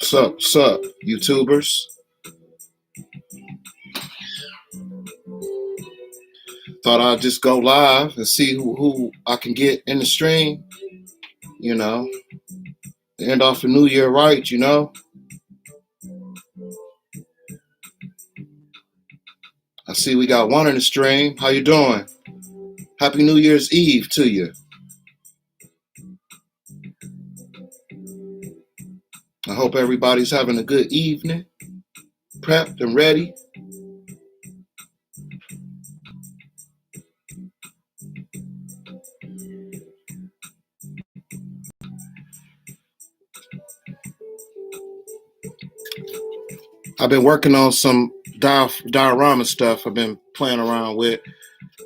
Sup, YouTubers? Thought I'd just go live and see who I can get in the stream. You know, end off the new year right. I see we got one in the stream. How you doing? Happy New Year's Eve to you. I hope everybody's having a good evening, prepped and ready. I've been working on some diorama stuff I've been playing around with,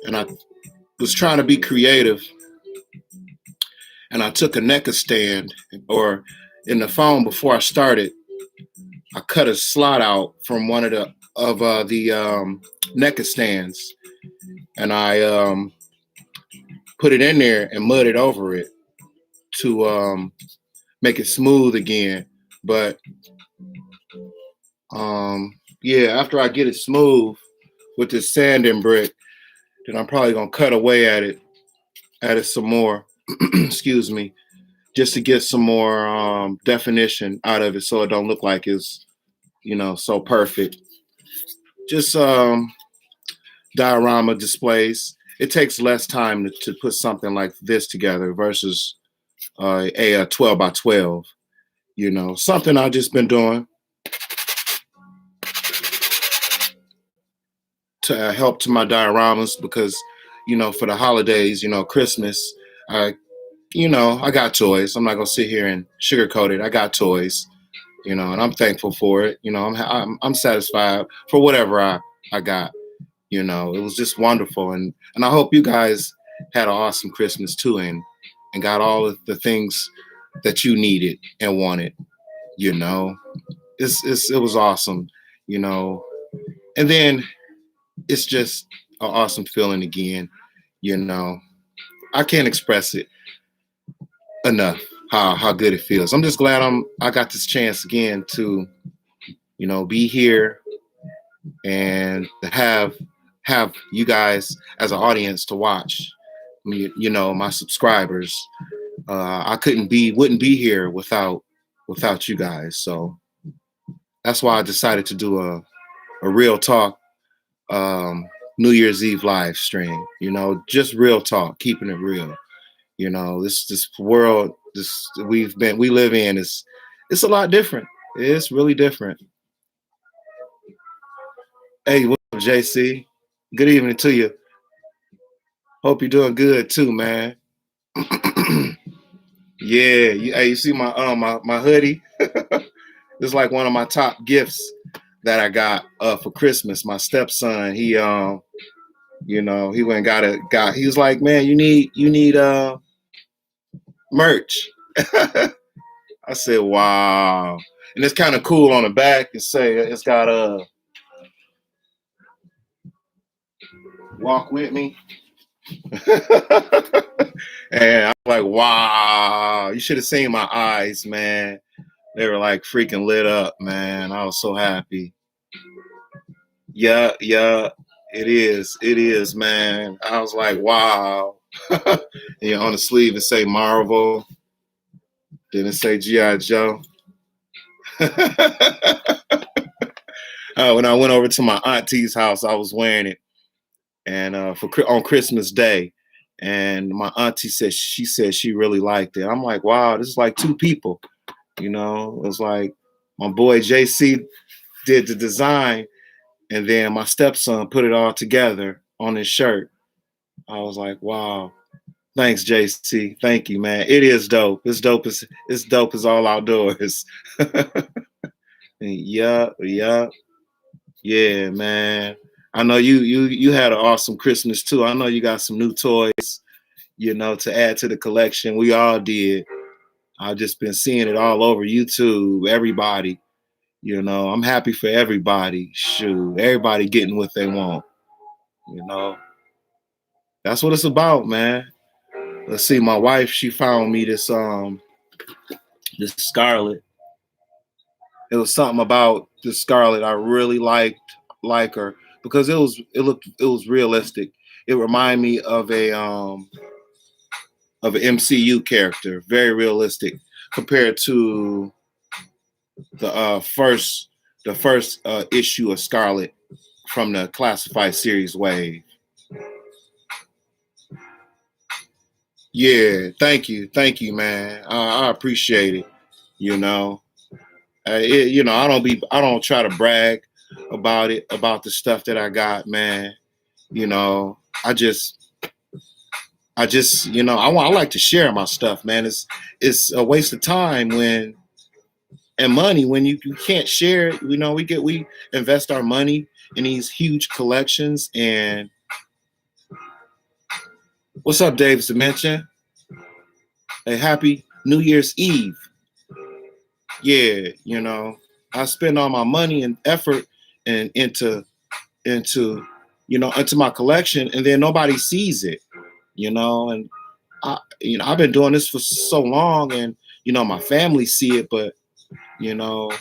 and I was trying to be creative, and I took a NECA stand, or in the phone before I started, I cut a slot out from one of the NECA stands, and I put it in there and mudded over it to make it smooth again. But yeah, after I get it smooth with this sanding brick, then I'm probably gonna cut away at it some more. Excuse me, just to get some more definition out of it, so it don't look like it's so perfect. Just diorama displays. It takes less time to put something like this together versus a 12 by 12. Something I've just been doing to help to my dioramas because, for the holidays, Christmas, I got toys. I'm not gonna sit here and sugarcoat it. I got toys, and I'm thankful for it. I'm satisfied for whatever I got. It was just wonderful, and I hope you guys had an awesome Christmas too, and got all of the things that you needed and wanted. It was awesome, and then it's just an awesome feeling again. I can't express it enough how good it feels. I'm just glad I got this chance again to be here and have you guys as an audience to watch me, my subscribers. I wouldn't be here without you guys. So that's why I decided to do a real talk New Year's Eve live stream. Just real talk, keeping it real. This world we live in it's a lot different. It's really different. Hey, what's up, JC? Good evening to you. Hope you're doing good too, man. Yeah, hey, you see my hoodie? It's like one of my top gifts that I got for Christmas. My stepson, he went and got. He was like, man, you need merch. I said, wow, and it's kind of cool on the back. It's got a walk with me. And I'm like, wow, you should have seen my eyes, man. They were like freaking lit up, man. I was so happy. Yeah, it is, man. I was like, wow. On the sleeve it say Marvel. Then it say G.I. Joe. When I went over to my auntie's house, I was wearing it, and on Christmas Day, and my auntie said she really liked it. I'm like, wow, this is like two people. It was like my boy JC did the design, and then my stepson put it all together on his shirt. I was like, wow. Thanks, JC. Thank you, man. It is dope. It's dope as all outdoors. Yeah, man. I know you had an awesome Christmas too. I know you got some new toys, to add to the collection. We all did. I've just been seeing it all over YouTube. Everybody, I'm happy for everybody. Shoot, everybody getting what they want. That's what it's about, man. Let's see. My wife, she found me this Scarlet. It was something about the Scarlet I really like her because it was realistic. It reminded me of an MCU character, very realistic compared to the first issue of Scarlet from the Classified series wave. Yeah, thank you, man. I appreciate it. You know, I don't try to brag about the stuff that I got, man. You know, I like to share my stuff, man. It's a waste of time and money when you can't share it. We invest our money in these huge collections. And what's up, David Dimension? A happy New Year's Eve. Yeah, I spend all my money and effort and into into my collection, and then nobody sees it. And I've been doing this for so long, and my family see it, but you know,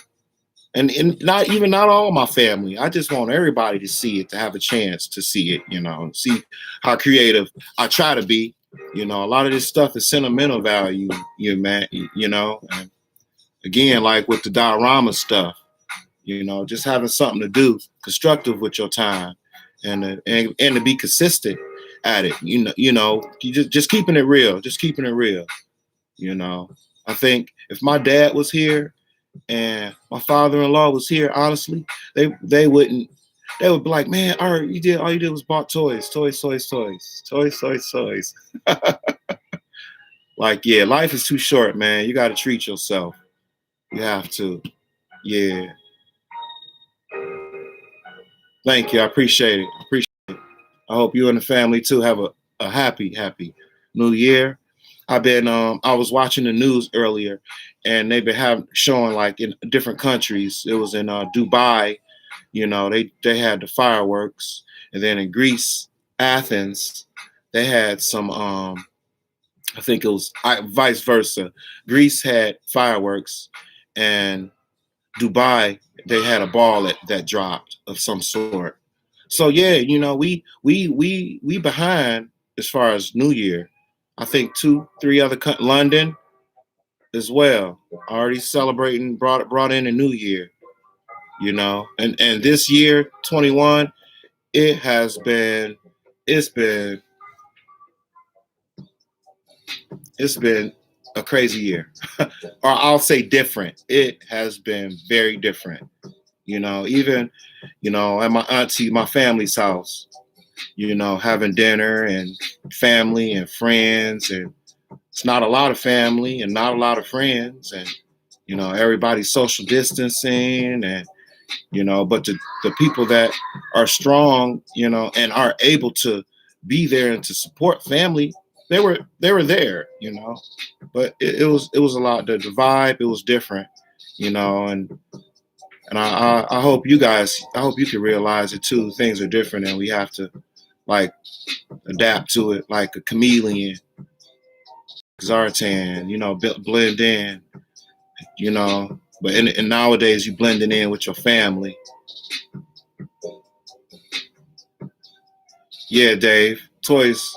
and not all my family. I just want everybody to see it, to have a chance to see it, and see how creative I try to be. A lot of this stuff is sentimental value, man. And again, like with the diorama stuff, just having something to do constructive with your time, and to be consistent at it. You just keeping it real, just keeping it real. I think if my dad was here and my father-in-law was here, honestly, they wouldn't. They would be like, "Man, all you did was bought toys, toys, toys, toys, toys, toys, toys." Like, yeah, life is too short, man. You got to treat yourself. You have to. Yeah. Thank you. I appreciate it. I hope you and the family too have a happy New Year. I was watching the news earlier, and they've been showing like in different countries. It was in Dubai, they had the fireworks, and then in Greece, Athens, they had some. I think it was vice versa. Greece had fireworks, and Dubai they had a ball that dropped of some sort. So yeah, we behind as far as New Year. I think 2, 3 other London as well already celebrating brought in a New Year. And this year 21, it has been it's been it's been a crazy year, or I'll say different. It has been very different. Even at my family's house. Having dinner and family and friends, and it's not a lot of family and not a lot of friends, and everybody's social distancing, and but the people that are strong, and are able to be there and to support family, they were there, but it was a lot. The vibe, it was different, and I hope I hope you can realize it too. Things are different, and we have to like adapt to it like a chameleon, Zartan, blend in, But and nowadays you blending in with your family. Yeah, Dave, toys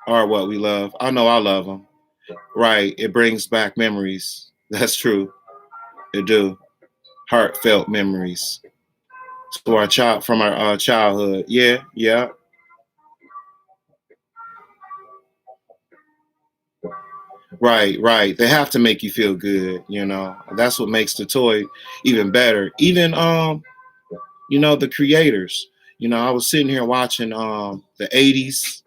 are what we love. I know I love them. Right, it brings back memories. That's true. It do. Heartfelt memories to our from our childhood. Yeah, yeah. Right, right. They have to make you feel good, That's what makes the toy even better. Even the creators. I was sitting here watching the 80s.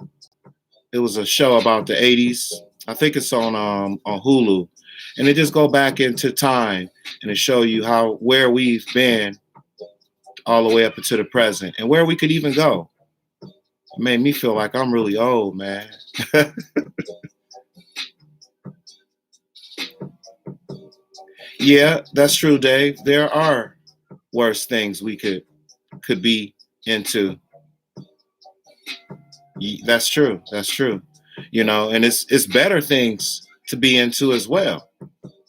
It was a show about the 80s. I think it's on Hulu. And it just go back into time and it show you where we've been all the way up into the present and where we could even go. It made me feel like I'm really old, man. Yeah, that's true, Dave. There are worse things we could be into. That's true. That's true. And it's better things to be into as well.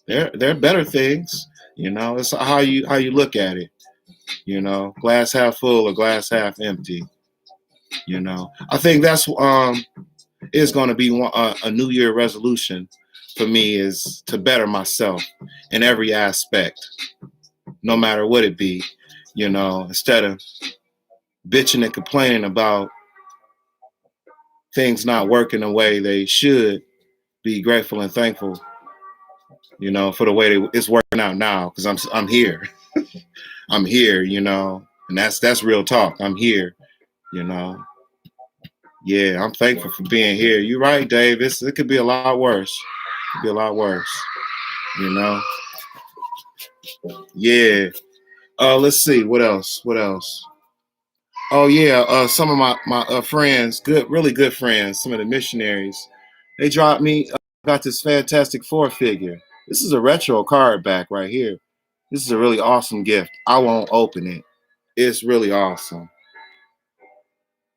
There are better things. It's how you look at it. Glass half full or glass half empty. I think that's is going to be a New Year resolution for me, is to better myself in every aspect, no matter what it be. Instead of bitching and complaining about things not working the way they should, be grateful and thankful, for the way it's working out now, because I'm here. I'm here, and that's real talk. I'm here, you know. Yeah, I'm thankful for being here. You're right, Dave. It could be a lot worse. It could be a lot worse, you know. Yeah. Let's see. What else? What else? Oh yeah. Some of my friends, really good friends, some of the missionaries, they dropped me. Got this Fantastic Four figure. This is a retro card back right here. This is a really awesome gift. I won't open it. It's really awesome.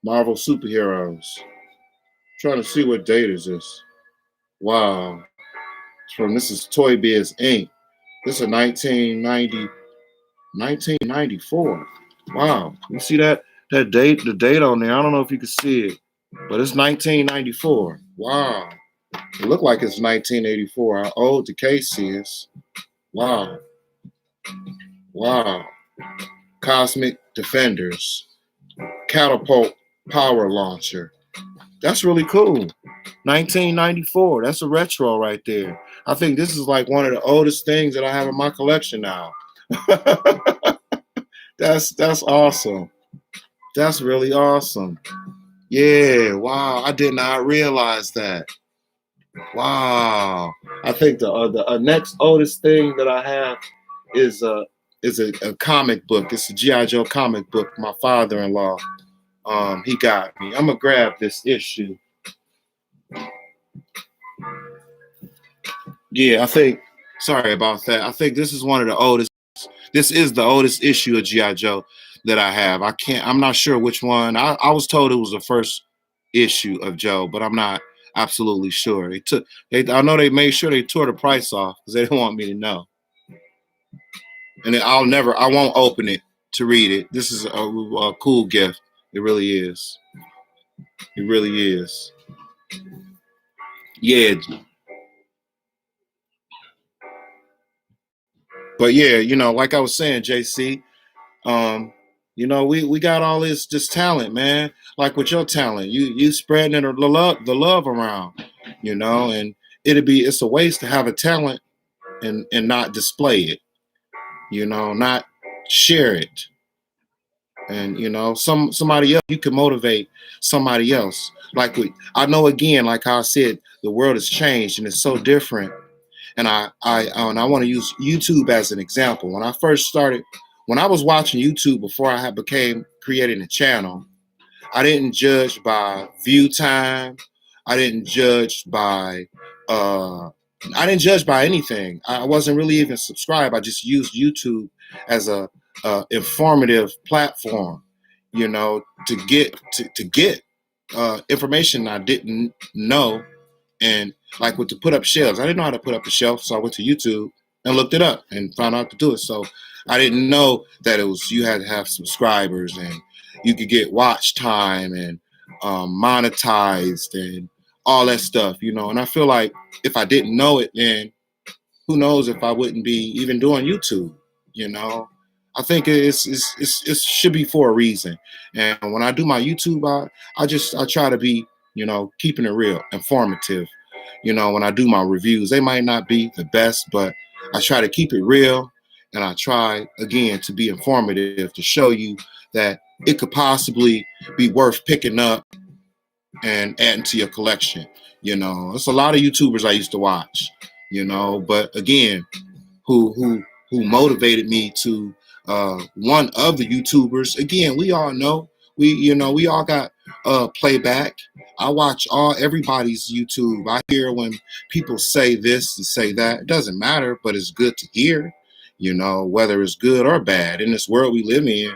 Marvel superheroes. Trying to see what date is this. Wow. This is Toy Biz Inc. This is a 1994. Wow. You see that date, the date on there? I don't know if you can see it, but it's 1994. Wow. It looked like it's 1984. How old the case is. Wow. Wow. Cosmic Defenders. Catapult Power Launcher. That's really cool. 1994. That's a retro right there. I think this is like one of the oldest things that I have in my collection now. That's awesome. That's really awesome. Yeah, wow. I did not realize that. Wow. I think the next oldest thing that I have is a comic book. It's a G.I. Joe comic book. My father-in-law, he got me. I'm gonna grab this issue. Yeah, sorry about that. I think this is one of the oldest. This is the oldest issue of G.I. Joe that I have. I'm not sure which one. I was told it was the first issue of Joe, but I'm not absolutely sure. I know they made sure they tore the price off because they didn't want me to know. And I won't open it to read it. This is a cool gift. It really is. It really is. Yeah. But yeah, like I was saying, JC, we got all this talent, man. Like with your talent, you spreading the love around, and it's a waste to have a talent and not display it, not share it. And somebody else, you can motivate somebody else. I know, again, like I said, the world has changed and it's so different. And I want to use YouTube as an example. When I was watching YouTube before I had became creating a channel, I didn't judge by view time. I didn't judge by uh, I didn't judge by anything. I wasn't really even subscribed. I just used YouTube as a informative platform, to get information I didn't know. And like with to put up shelves, I didn't know how to put up a shelf, so I went to YouTube and looked it up and found out to do it. So I didn't know that you had to have subscribers and you could get watch time and monetized and all that stuff, And I feel like if I didn't know it, then who knows if I wouldn't be even doing YouTube, you know. I think it should be for a reason. And when I do my YouTube, I try to be, keeping it real, informative. When I do my reviews, they might not be the best, but I try to keep it real, and I try again to be informative to show you that it could possibly be worth picking up and adding to your collection. It's a lot of YouTubers I used to watch, but again, who motivated me to one of the YouTubers. Again, we all know we all got playback. I watch everybody's YouTube. I hear when people say this and say that. It doesn't matter, but it's good to hear. Whether it's good or bad in this world we live in.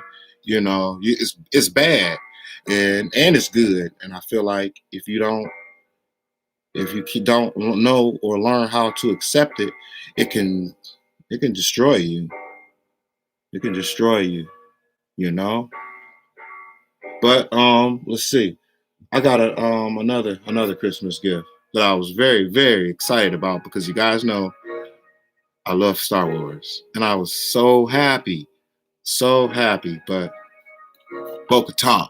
It's bad and it's good. And I feel like if you don't know or learn how to accept it, it can It can destroy you. It can destroy you, you know? But let's see. I got another Christmas gift that I was very, very excited about because you guys know I love Star Wars. And I was so happy, but Bo-Katan.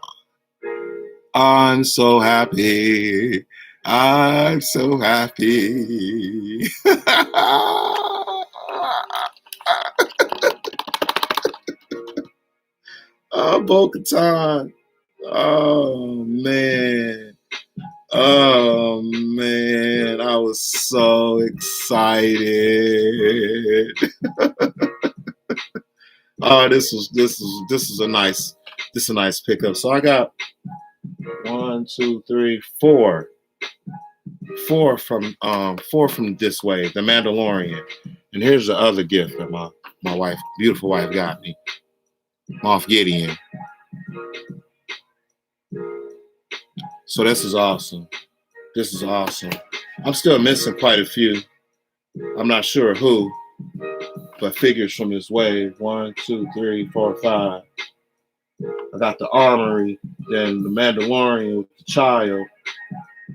I'm so happy. I'm so happy. Oh, Bo-Katan. Oh man. Oh man. I was so excited. Oh, this is a nice pickup. So I got 1, 2, 3, 4. Four from this way, the Mandalorian. And here's the other gift that my wife, beautiful wife, got me. Moff Gideon. So this is awesome. This is awesome. I'm still missing quite a few. I'm not sure who, but figures from this wave. 1, 2, 3, 4, 5. I got the Armory, then the Mandalorian with the child,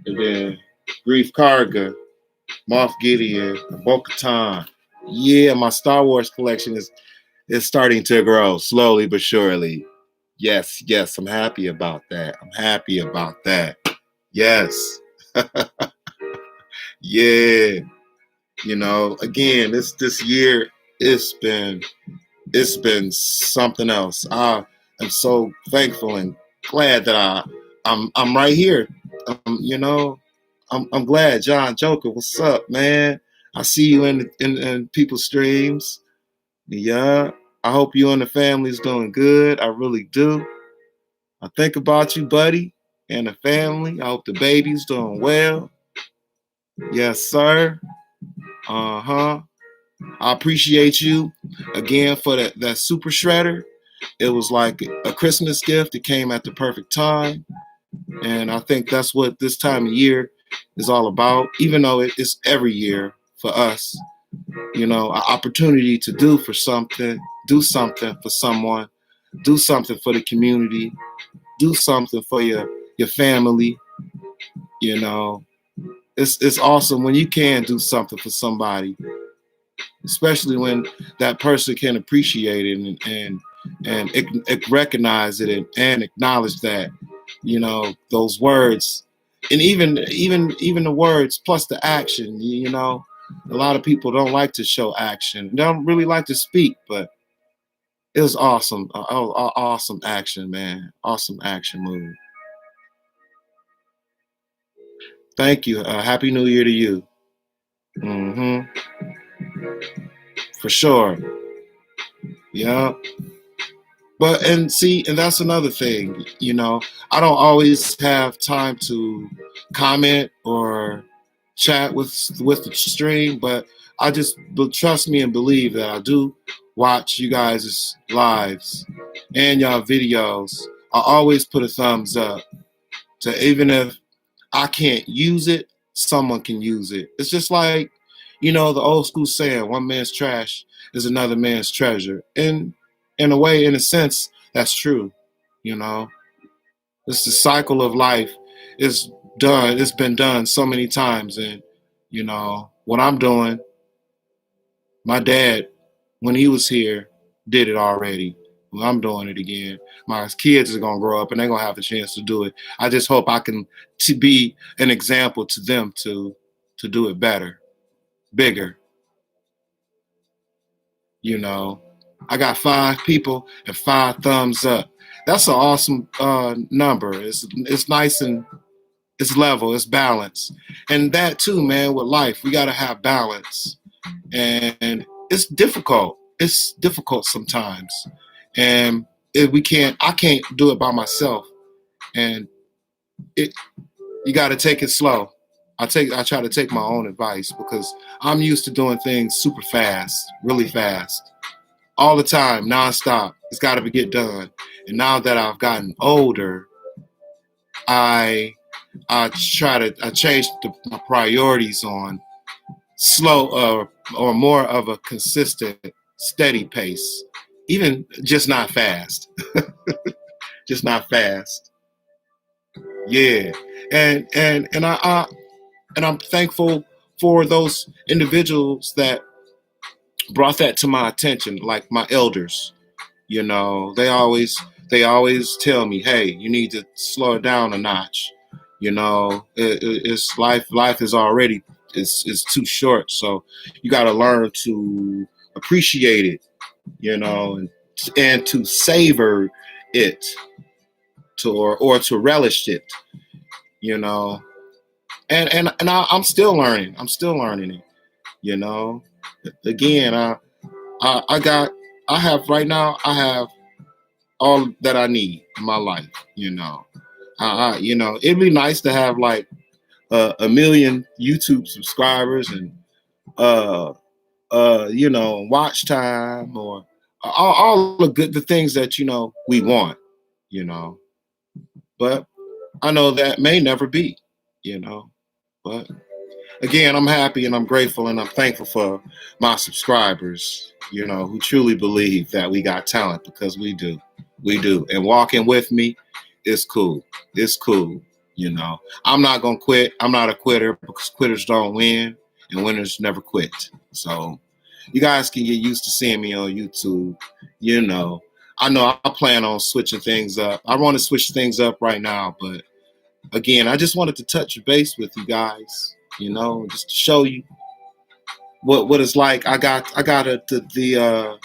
and then Grief Karga, Moff Gideon, and Bo-Katan. Yeah, my Star Wars collection is starting to grow slowly but surely. Yes, I'm happy about that. I'm happy about that. Yes. Yeah. You know, again, this year it's been something else. I am so thankful and glad that I'm right here. You know, I'm glad. John Joker, what's up, man? I see you in people's streams. Yeah, I hope you and the family's doing good. I really do. I think about you, buddy, and the family. I hope the baby's doing well. Yes, sir. Uh-huh. I appreciate you again for that super shredder. It was like a Christmas gift. It came at the perfect time. And I think that's what this time of year is all about, even though it's every year for us. You know, an opportunity to do something for someone, do something for the community, do something for your family. You know, it's awesome when you can do something for somebody, especially when that person can appreciate it and recognize it and acknowledge that, you know, those words and even the words plus the action. You know, a lot of people don't like to show action. They don't really like to speak, but it was awesome. Awesome action, man. Awesome action movie. Thank you. Happy New Year to you. Hmm. For sure. Yeah. But and see, and that's another thing, you know, I don't always have time to comment or chat with the stream, but I just trust me and believe that I do watch you guys' lives and y'all videos. I always put a thumbs up to, even if I can't use it, someone can use it. It's just like, you know, the old school saying, one man's trash is another man's treasure. And in a way, in a sense, that's true. You know, it's the cycle of life. It's done. It's been done so many times. And, you know, what I'm doing, my dad, when he was here, did it already. Well, I'm doing it again. My kids are gonna grow up and they're gonna have a chance to do it. I just hope I can to be an example to them to do it better, bigger. You know, I got 5 people and 5 thumbs up. That's an awesome number. It's nice and it's level. It's balance, and that too, man. With life, we gotta have balance, and it's difficult. It's difficult sometimes, and we can't. I can't do it by myself, and it. You got to take it slow. I try to take my own advice because I'm used to doing things super fast, really fast, all the time, nonstop. It's got to get done. And now that I've gotten older, I I changed my priorities on slow or more of a consistent, steady pace. Even just not fast, just not fast. Yeah, and I'm thankful for those individuals that brought that to my attention, like my elders. You know, they always tell me, "Hey, you need to slow it down a notch." You know, it's life is already it's too short, so you got to learn to appreciate it. You know, and to savor it, or to relish it. You know, I'm still learning. I'm still learning it. You know, again, I got I have right now. I have all that I need in my life. It'd be nice to have like a million YouTube subscribers and uh watch time, or all the things that we want. You know, but I know that may never be. You know, but again, I'm happy and I'm grateful and I'm thankful for my subscribers, who truly believe that we got talent, because we do. We do. And walking with me is cool. It's cool. I'm not going to quit. I'm not a quitter, because quitters don't win and winners never quit. So you guys can get used to seeing me on YouTube. I know I plan on switching things up. I want to switch things up right now, but again, I just wanted to touch base with you guys, just to show you what it's like. I got the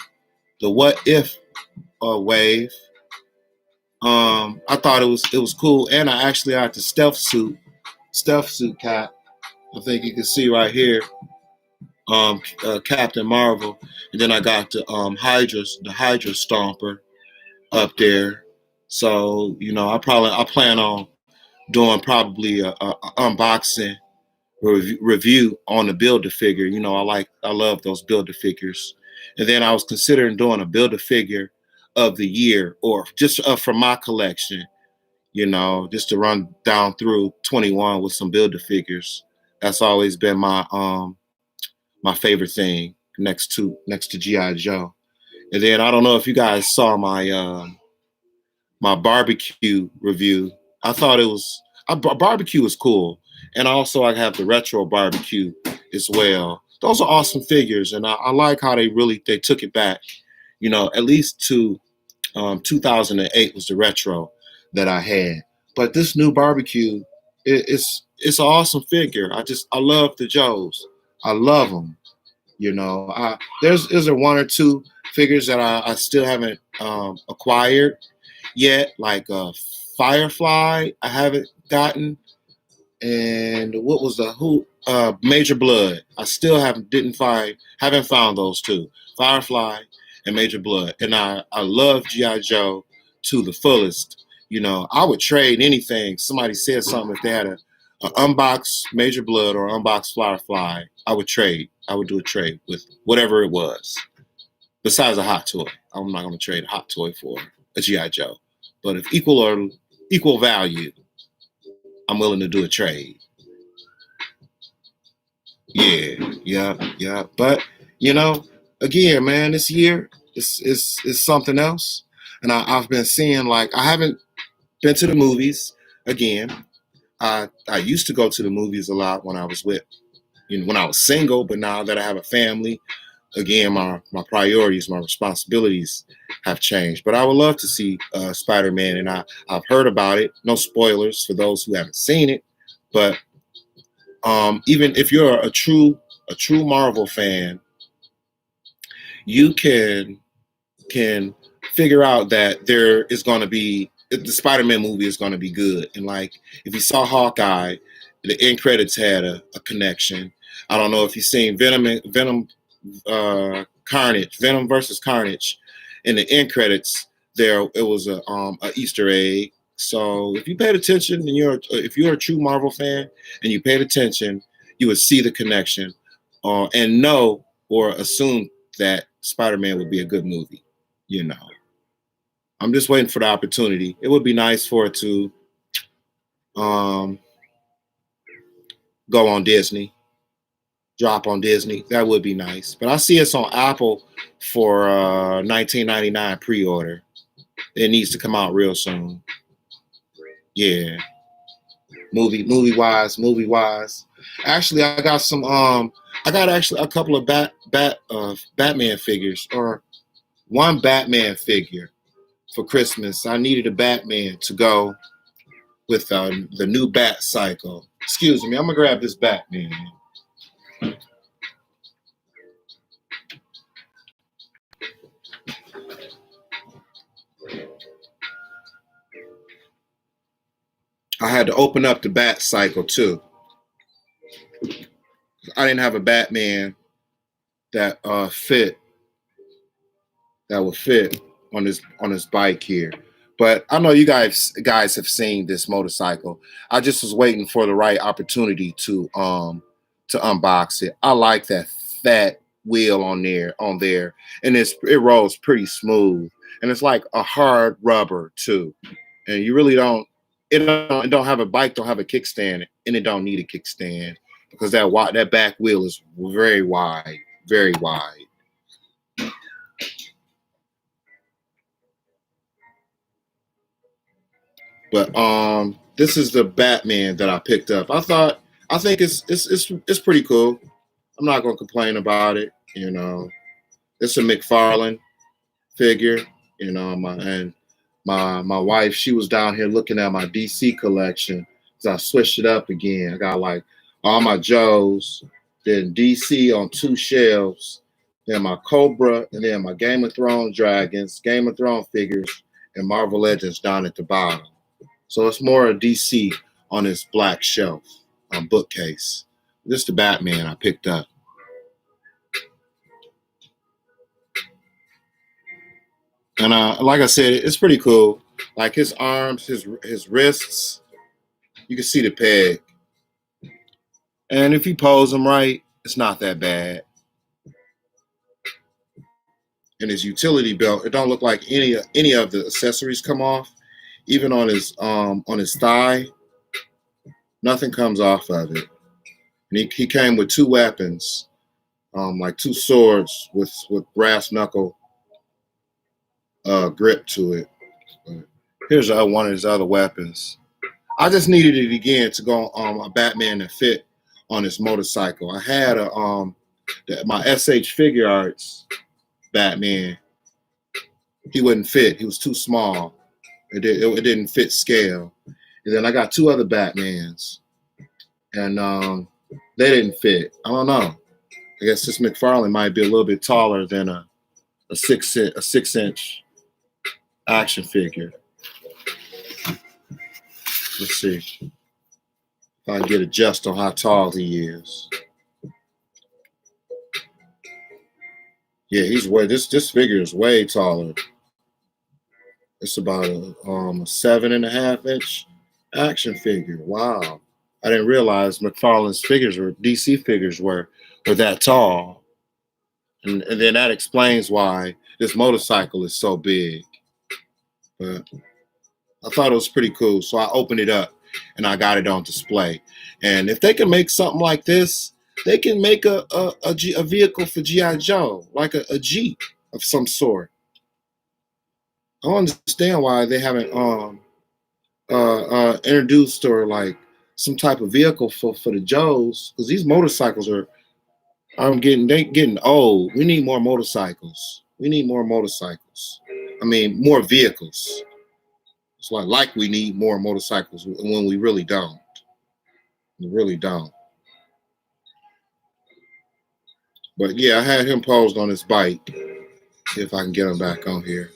what if wave. I thought it was cool, and I actually had the stealth suit cap. I think you can see right here, Captain Marvel, and then I got the Hydra Stomper up there. So I plan on doing probably a unboxing review on the Build-A-Figure. I love those Build-A-Figures. And then I was considering doing a Build-A-Figure of the year, or just from my collection, just to run down through 21 with some Build-A-Figures. That's always been my favorite thing, next to GI Joe. And then I don't know if you guys saw my barbecue review. I thought barbecue was cool, and also I have the retro barbecue as well. Those are awesome figures, and I like how they took it back. At least to 2008 was the retro that I had, but this new barbecue, it's an awesome figure. I love the Joes. I love them. There's one or two figures that I still haven't acquired yet, like Firefly. I haven't gotten, and what was the who Major Blood. I still haven't found those two, Firefly and Major Blood. And I love GI Joe to the fullest. I would trade anything. Somebody said something, if they had a unboxed Major Blood or unboxed Firefly, I would trade. I would do a trade with whatever it was. Besides a hot toy, I'm not going to trade a hot toy for a GI Joe. But if equal value, I'm willing to do a trade. Yeah. But again, man, this year is something else. And I've been seeing, like, I haven't been to the movies again. I used to go to the movies a lot when I was when I was single, but now that I have a family, again, my priorities, my responsibilities have changed. But I would love to see Spider-Man, and I've heard about it. No spoilers for those who haven't seen it, but even if you're a true Marvel fan, you can figure out that there is going to be the Spider-Man movie is going to be good. And like, if you saw Hawkeye, the end credits had a connection. I don't know if you've seen Venom Carnage, Venom versus Carnage. In the end credits, there it was a Easter egg. So if you paid attention, and if you're a true Marvel fan and you paid attention, you would see the connection, and know or assume that Spider-Man would be a good movie. I'm just waiting for the opportunity. It would be nice for it to go on Disney. drop on Disney. That would be nice. But I see it's on Apple for 19.99 pre-order. It needs to come out real soon. Yeah, movie wise. Actually, I got some. I got actually a couple of Batman figures, or one Batman figure for Christmas. I needed a Batman to go with the new Bat Cycle. Excuse me, I'm gonna grab this Batman. I had to open up the Bat Cycle too. I didn't have a Batman that would fit on this bike here. But I know you guys have seen this motorcycle. I just was waiting for the right opportunity to unbox it. I like that fat wheel on there, and it rolls pretty smooth, and it's like a hard rubber too. And you really don't have a bike, don't have a kickstand, and it don't need a kickstand because that back wheel is very wide, very wide. But this is the Batman that I picked up. I think it's pretty cool. I'm not gonna complain about it. It's a McFarlane figure. My wife, she was down here looking at my DC collection. So I switched it up again. I got like all my Joes, then DC on two shelves, then my Cobra, and then my Game of Thrones dragons, Game of Thrones figures, and Marvel Legends down at the bottom. So it's more a DC on this black shelf bookcase. This is the Batman I picked up. And like I said, it's pretty cool. Like his arms, his wrists, you can see the peg. And if you pose him right, it's not that bad. And his utility belt, it don't look like any of the accessories come off. Even on his thigh, nothing comes off of it. And he came with two weapons, like two swords with brass knuckle grip to it. But here's one of his other weapons. I just needed it again to go on a Batman that fit on his motorcycle. I had my SH Figure Arts Batman. He wouldn't fit. He was too small. It didn't fit scale. And then I got two other Batmans, and they didn't fit. I don't know. I guess this McFarlane might be a little bit taller than a 6-inch action figure. Let's see if I can get a just on how tall he is. Yeah, this figure is way taller. It's about a 7.5-inch action figure. Wow. I didn't realize McFarlane's DC figures were that tall. And then that explains why this motorcycle is so big. But I thought it was pretty cool. So I opened it up and I got it on display. And if they can make something like this, they can make a vehicle for G.I. Joe, like a Jeep of some sort. I don't understand why they haven't introduced or like some type of vehicle for the Joes, because these motorcycles are getting old. We need more motorcycles. We need more motorcycles. I mean, more vehicles. It's like we need more motorcycles when we really don't. We really don't. But yeah, I had him posed on his bike. See if I can get him back on here.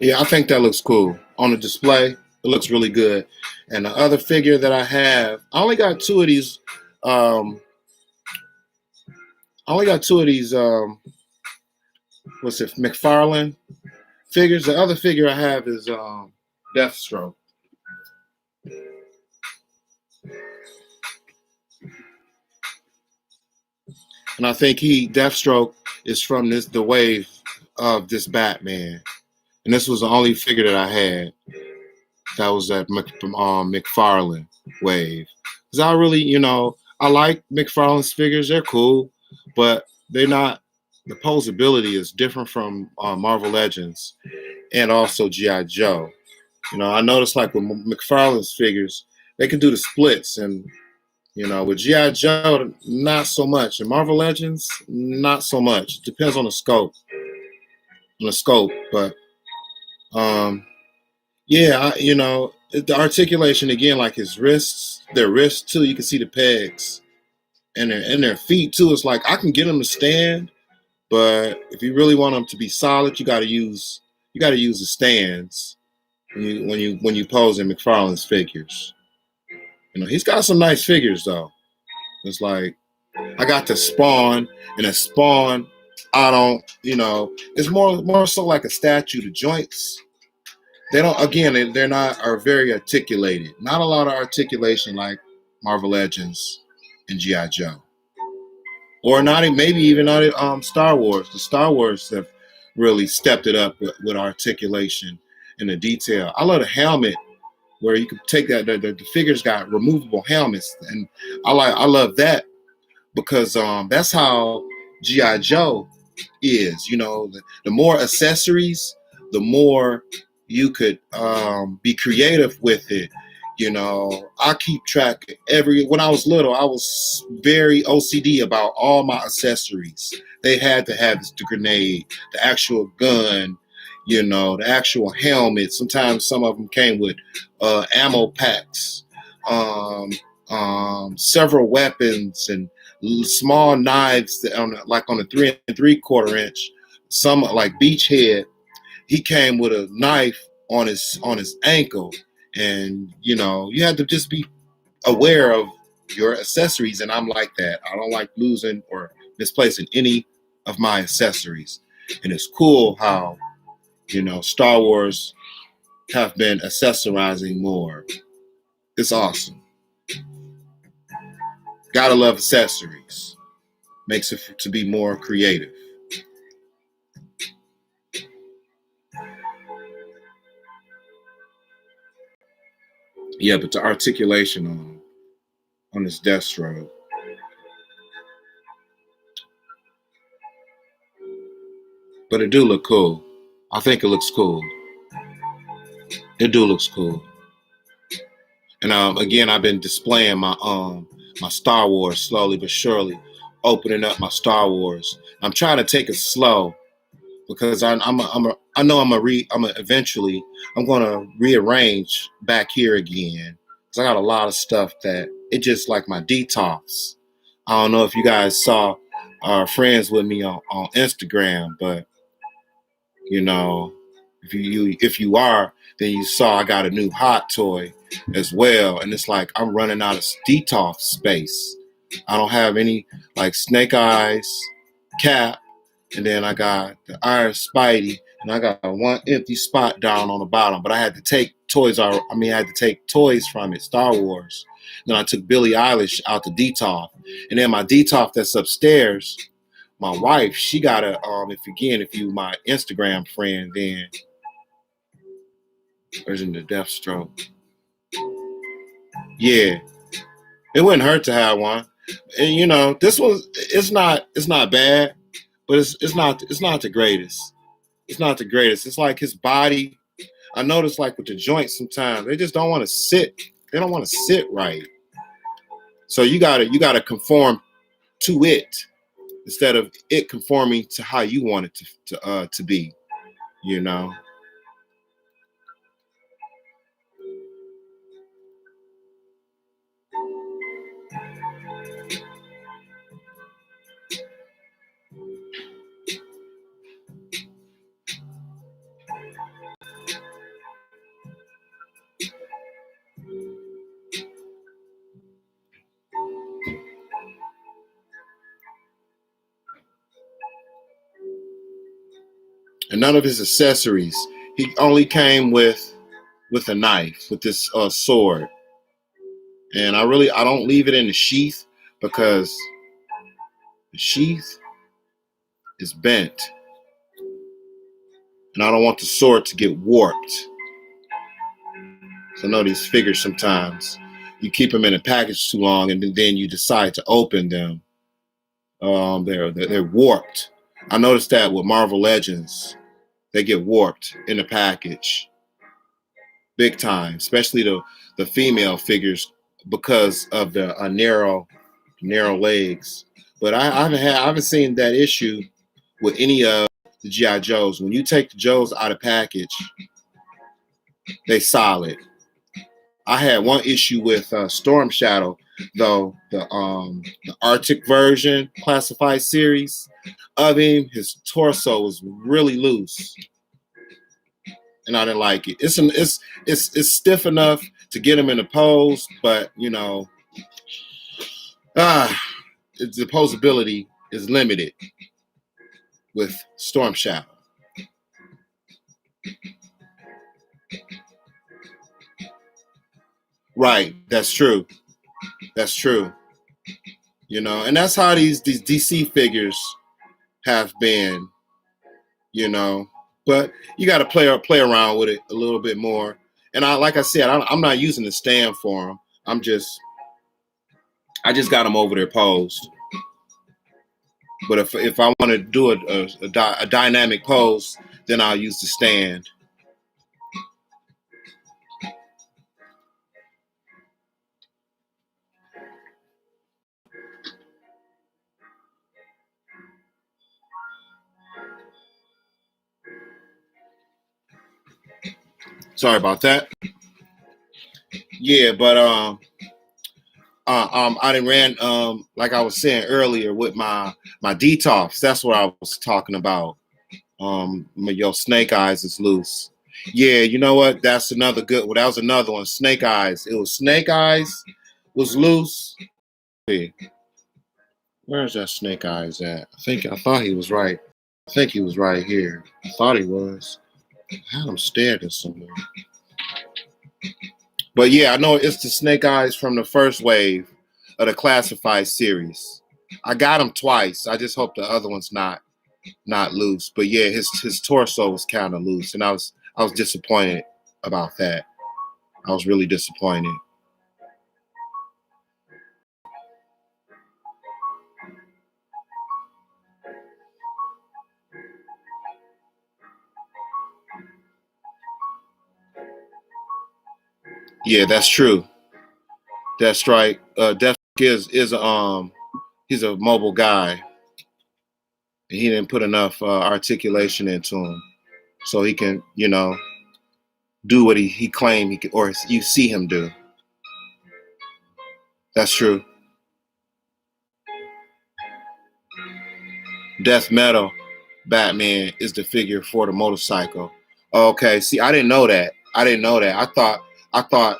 Yeah, I think that looks cool on the display. It looks really good. And the other figure that I have, I only got two of these. Um, I only got two of these. What's it? McFarlane figures. The other figure I have is Deathstroke, and I think Deathstroke is from the wave of this Batman, and this was the only figure that I had that was that McFarlane wave. Because I really, I like McFarlane's figures. They're cool, but they're not. The posability is different from Marvel Legends and also GI Joe. I noticed like with McFarlane's figures, they can do the splits, and with GI Joe, not so much. And Marvel Legends, not so much. It depends on the scope. But yeah, the articulation again, like his wrists, their wrists too. You can see the pegs and their feet too. It's like I can get them to stand, but if you really want them to be solid, you got to use the stands when you pose in McFarlane's figures. He's got some nice figures though. It's like I got the Spawn, and a Spawn, I don't, it's more so like a statue. The joints, they don't. Again, they're not are very articulated. Not a lot of articulation like Marvel Legends and GI Joe, or not maybe even not Star Wars. The Star Wars have really stepped it up with articulation and the detail. I love the helmet where you can take that. The figures got removable helmets, and I love that because that's how GI Joe is. The more accessories, the more you could be creative with it. I keep track of when I was little, I was very OCD about all my accessories. They had to have the grenade, the actual gun, the actual helmet. Sometimes some of them came with ammo packs, um, several weapons, and small knives that like on a 3 3/4 inch. Some like Beachhead, he came with a knife on his ankle, and you had to just be aware of your accessories. And I'm like that. I don't like losing or misplacing any of my accessories. And it's cool how Star Wars have been accessorizing more. It's awesome. Gotta love accessories. Makes it to be more creative. Yeah, but the articulation on this Deathstroke, but it do look cool. I think it looks cool. It do looks cool. And again, I've been displaying my Star Wars slowly but surely, opening up my Star Wars. I'm trying to take it slow because I know I'm eventually I'm gonna rearrange back here again because I got a lot of stuff that it just like my detox. I don't know if you guys saw our friends with me on Instagram, but you know, if you are, then you saw I got a new hot toy as well, and it's like I'm running out of detox space. I don't have any like Snake Eyes, Cap, and then I got the Iron Spidey, and I got one empty spot down on the bottom. But I had to take toys. I had to take toys from it, Star Wars. Then I took Billie Eilish out to detox, and then my detox that's upstairs. My wife, she got a if you my Instagram friend, then version the Deathstroke. Yeah, it wouldn't hurt to have one. And this one it's not bad, but it's not the greatest. It's not the greatest. It's like his body. I notice like with the joints sometimes they just don't want to sit. They don't want to sit right. So you gotta conform to it instead of it conforming to how you want it to be. You know. and none of his accessories. He only came with a knife, with this sword. And I don't leave it in the sheath because the sheath is bent. And I don't want the sword to get warped. So I know these figures sometimes, you keep them in a package too long and then you decide to open them. They're warped. I noticed that with Marvel Legends. They get warped in the package. Big time. Especially the female figures because of the narrow legs. But I haven't seen that issue with any of the G.I. Joes. When you take the Joes out of package, they solid. I had one issue with Storm Shadow, though, the Arctic version classified series of him. His torso was really loose, and I didn't like it. It's stiff enough to get him in a pose, but the posability is limited with Storm Shadow. Right, that's true. That's true. And that's how these DC figures have been. But you got to play around with it a little bit more. And like I said, I'm not using the stand for them. I just got them over there posed. But if I want to do a dynamic pose, then I'll use the stand. Sorry about that. Yeah, but I done ran like I was saying earlier with my detox. That's what I was talking about. Your Snake Eyes is loose. Yeah, you know what? That's another good one. That was another one. Snake Eyes. It was Snake Eyes was loose. Hey, where's that Snake Eyes at? I thought he was right. I think he was right here. I thought he was. I had him stared at somewhere. But yeah, I know it's the Snake Eyes from the first wave of the classified series. I got him twice. I just hope the other one's not loose. But yeah, his torso was kind of loose, and I was disappointed about that. I was really disappointed. Yeah, that's true. That's right. Deathstroke is he's a mobile guy, and he didn't put enough articulation into him, so he can do what he claimed he could, or you see him do. That's true. Death Metal Batman is the figure for the motorcycle. Okay, see, I didn't know that. I thought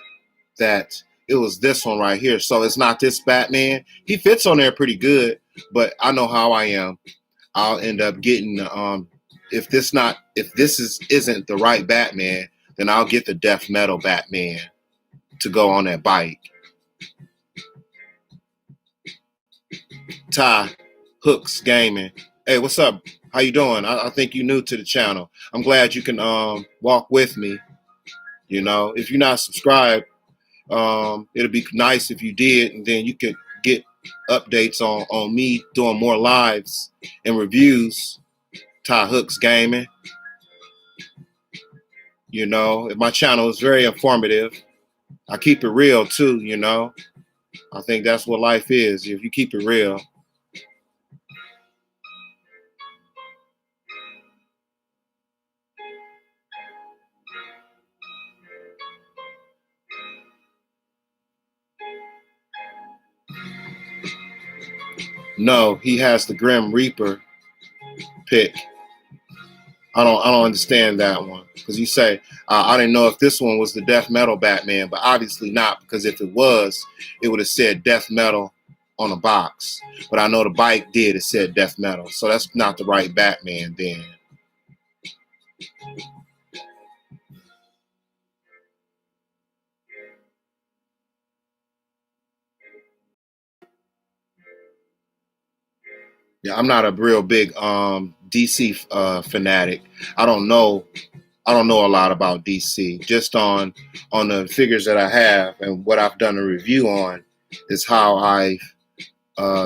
that it was this one right here. So it's not this Batman. He fits on there pretty good, but I know how I am. I'll end up getting if this isn't the right Batman, then I'll get the Death Metal Batman to go on that bike. Ty Hooks Gaming. Hey, what's up? How you doing? I think you're new to the channel. I'm glad you can walk with me. If you're not subscribed, it'll be nice if you did, and then you could get updates on me doing more lives and reviews. Ty Hooks Gaming. My channel is very informative. I keep it real too. I think that's what life is. If you keep it real. No, he has the Grim Reaper pick. I don't understand that one, because you say I didn't know if this one was the Death Metal Batman, but obviously not, because if it was, it would have said Death Metal on the box. But I know the bike did. It said Death Metal, so that's not the right Batman then. Yeah, I'm not a real big DC fanatic. I don't know. I don't know a lot about DC. Just on the figures that I have and what I've done a review on is how I've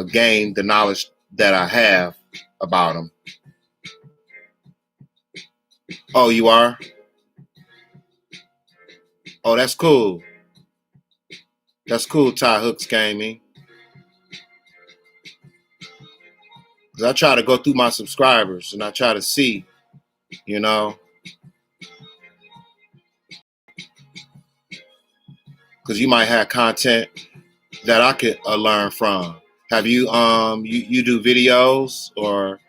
gained the knowledge that I have about them. Oh, you are? Oh, that's cool. That's cool, Ty Hooks Gaming. Because I try to go through my subscribers and I try to see, you know, because you might have content that I could learn from. Have you you do videos or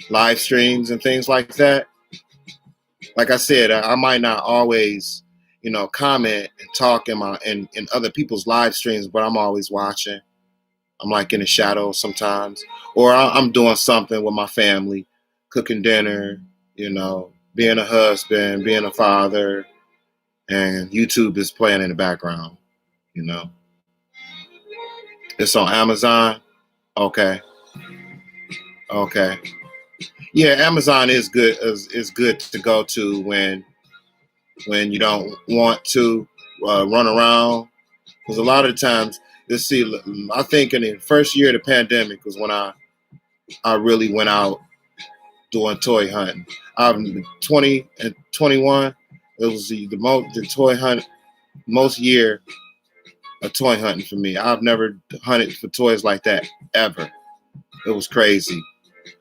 live streams and things like that? Like I said, I might not always comment and talk in other people's live streams, but I'm always watching. I'm like in the shadows sometimes, or I'm doing something with my family, cooking dinner, being a husband, being a father, and YouTube is playing in the background. You know, it's on Amazon. Okay, okay, yeah. Amazon is good. Is good to go to when you don't want to run around. Because a lot of the times, let's see, I think in the first year of the pandemic was when I really went out doing toy hunting. I'm 20 and 21. It was the toy hunt most year of toy hunting for me. I've never hunted for toys like that ever. It was crazy.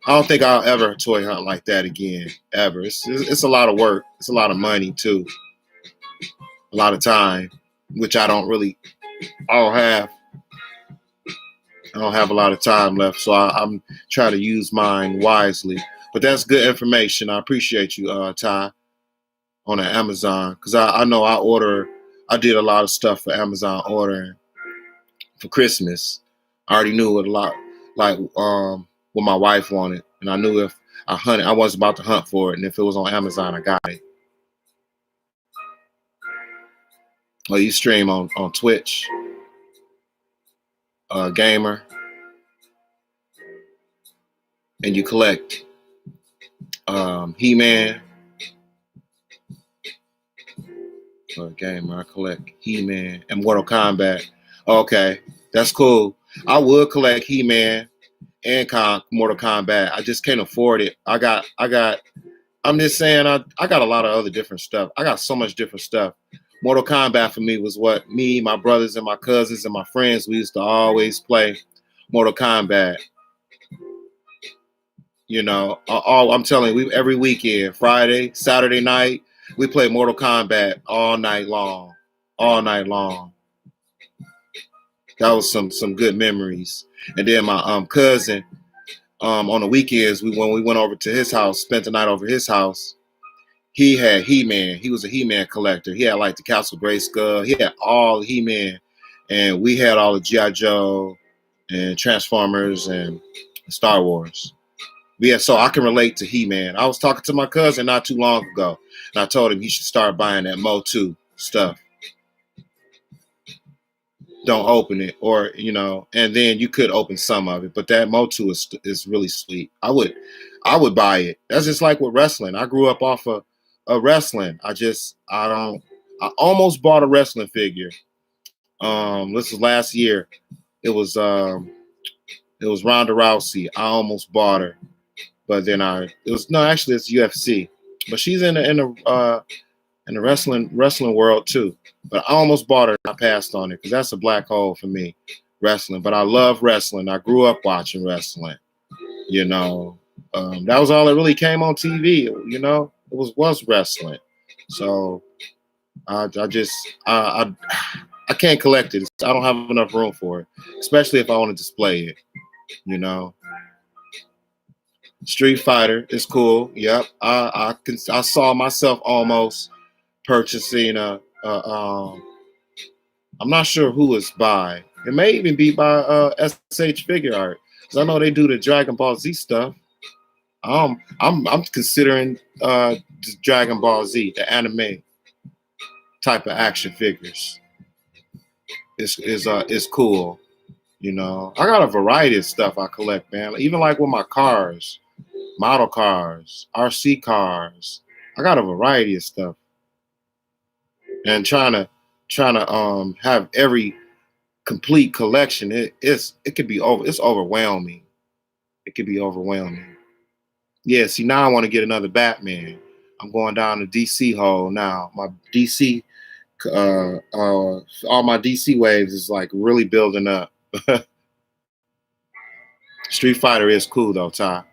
I don't think I'll ever toy hunt like that again ever. It's a lot of work. It's a lot of money too. A lot of time, which I don't have. I don't have a lot of time left, so I'm trying to use mine wisely. But that's good information. I appreciate you, Ty, on the Amazon, because I know I did a lot of stuff for Amazon ordering for Christmas. I already knew what a lot, like what my wife wanted, and I knew if I hunted, I was about to hunt for it, and if it was on Amazon, I got it. Or you stream on Twitch, gamer, and you collect He-Man. Gamer, I collect He-Man and Mortal Kombat. Okay, that's cool. I would collect He-Man and Mortal Kombat. I just can't afford it. I'm just saying, I got a lot of other different stuff. I got so much different stuff. Mortal Kombat for me was what me, my brothers, and my cousins and my friends, we used to always play Mortal Kombat. I'm telling you, every weekend, Friday, Saturday night, we play Mortal Kombat all night long. All night long. That was some good memories. And then my cousin, on the weekends, when we went over to his house, spent the night over his house. He had He-Man. He was a He-Man collector. He had like the Castle Grayskull. He had all the He-Man, and we had all the G.I. Joe and Transformers and Star Wars. Yeah, so I can relate to He-Man. I was talking to my cousin not too long ago, and I told him he should start buying that Motu stuff. Don't open it, or and then you could open some of it, but that Motu is really sweet. I would buy it. That's just like with wrestling. I grew up off of wrestling. I almost bought a wrestling figure. This was last year. It was Ronda Rousey. I almost bought her, but then actually it's UFC, but she's in the wrestling world too. But I almost bought her and I passed on it because that's a black hole for me, wrestling. But I love wrestling. I grew up watching wrestling. That was all that really came on TV. It was wrestling. So I can't collect it. I don't have enough room for it, especially if I want to display it. You know, Street Fighter is cool. Yep, I saw myself almost purchasing I'm not sure who it's by. It may even be by SH Figure Art, because I know they do the Dragon Ball Z stuff. I'm considering Dragon Ball Z, the anime type of action figures. Is cool. You know, I got a variety of stuff I collect, man. Even like with my cars, model cars, RC cars. I got a variety of stuff, and trying to have every complete collection. It could be it's overwhelming. It could be overwhelming. Yeah. See, now I want to get another Batman. I'm going down the DC hole now. My DC, all my DC waves is like really building up. Street Fighter is cool though, Ty.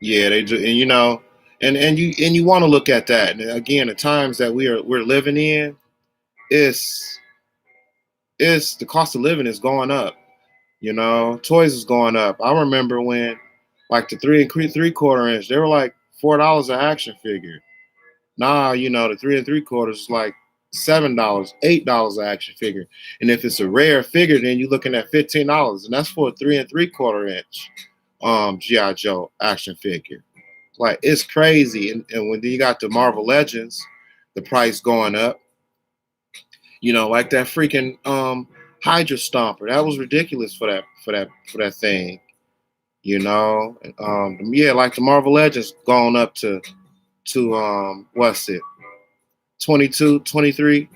Yeah, they do, and you know, and you want to look at that. And again, the times that we're living in, it's it's the cost of living is going up. You know, toys is going up. I remember when, like the 3 3/4 inch, they were like $4 an action figure. Now, you know, the 3 3/4 is like $7, $8 an action figure. And if it's a rare figure, then you're looking at $15, and that's for a 3 3/4 inch GI Joe action figure. Like it's crazy. And when you got the Marvel Legends, the price going up. You know, like that freaking Hydra Stomper. That was ridiculous for that thing. You know, yeah, like the Marvel Legends going up to what's it, 22, 23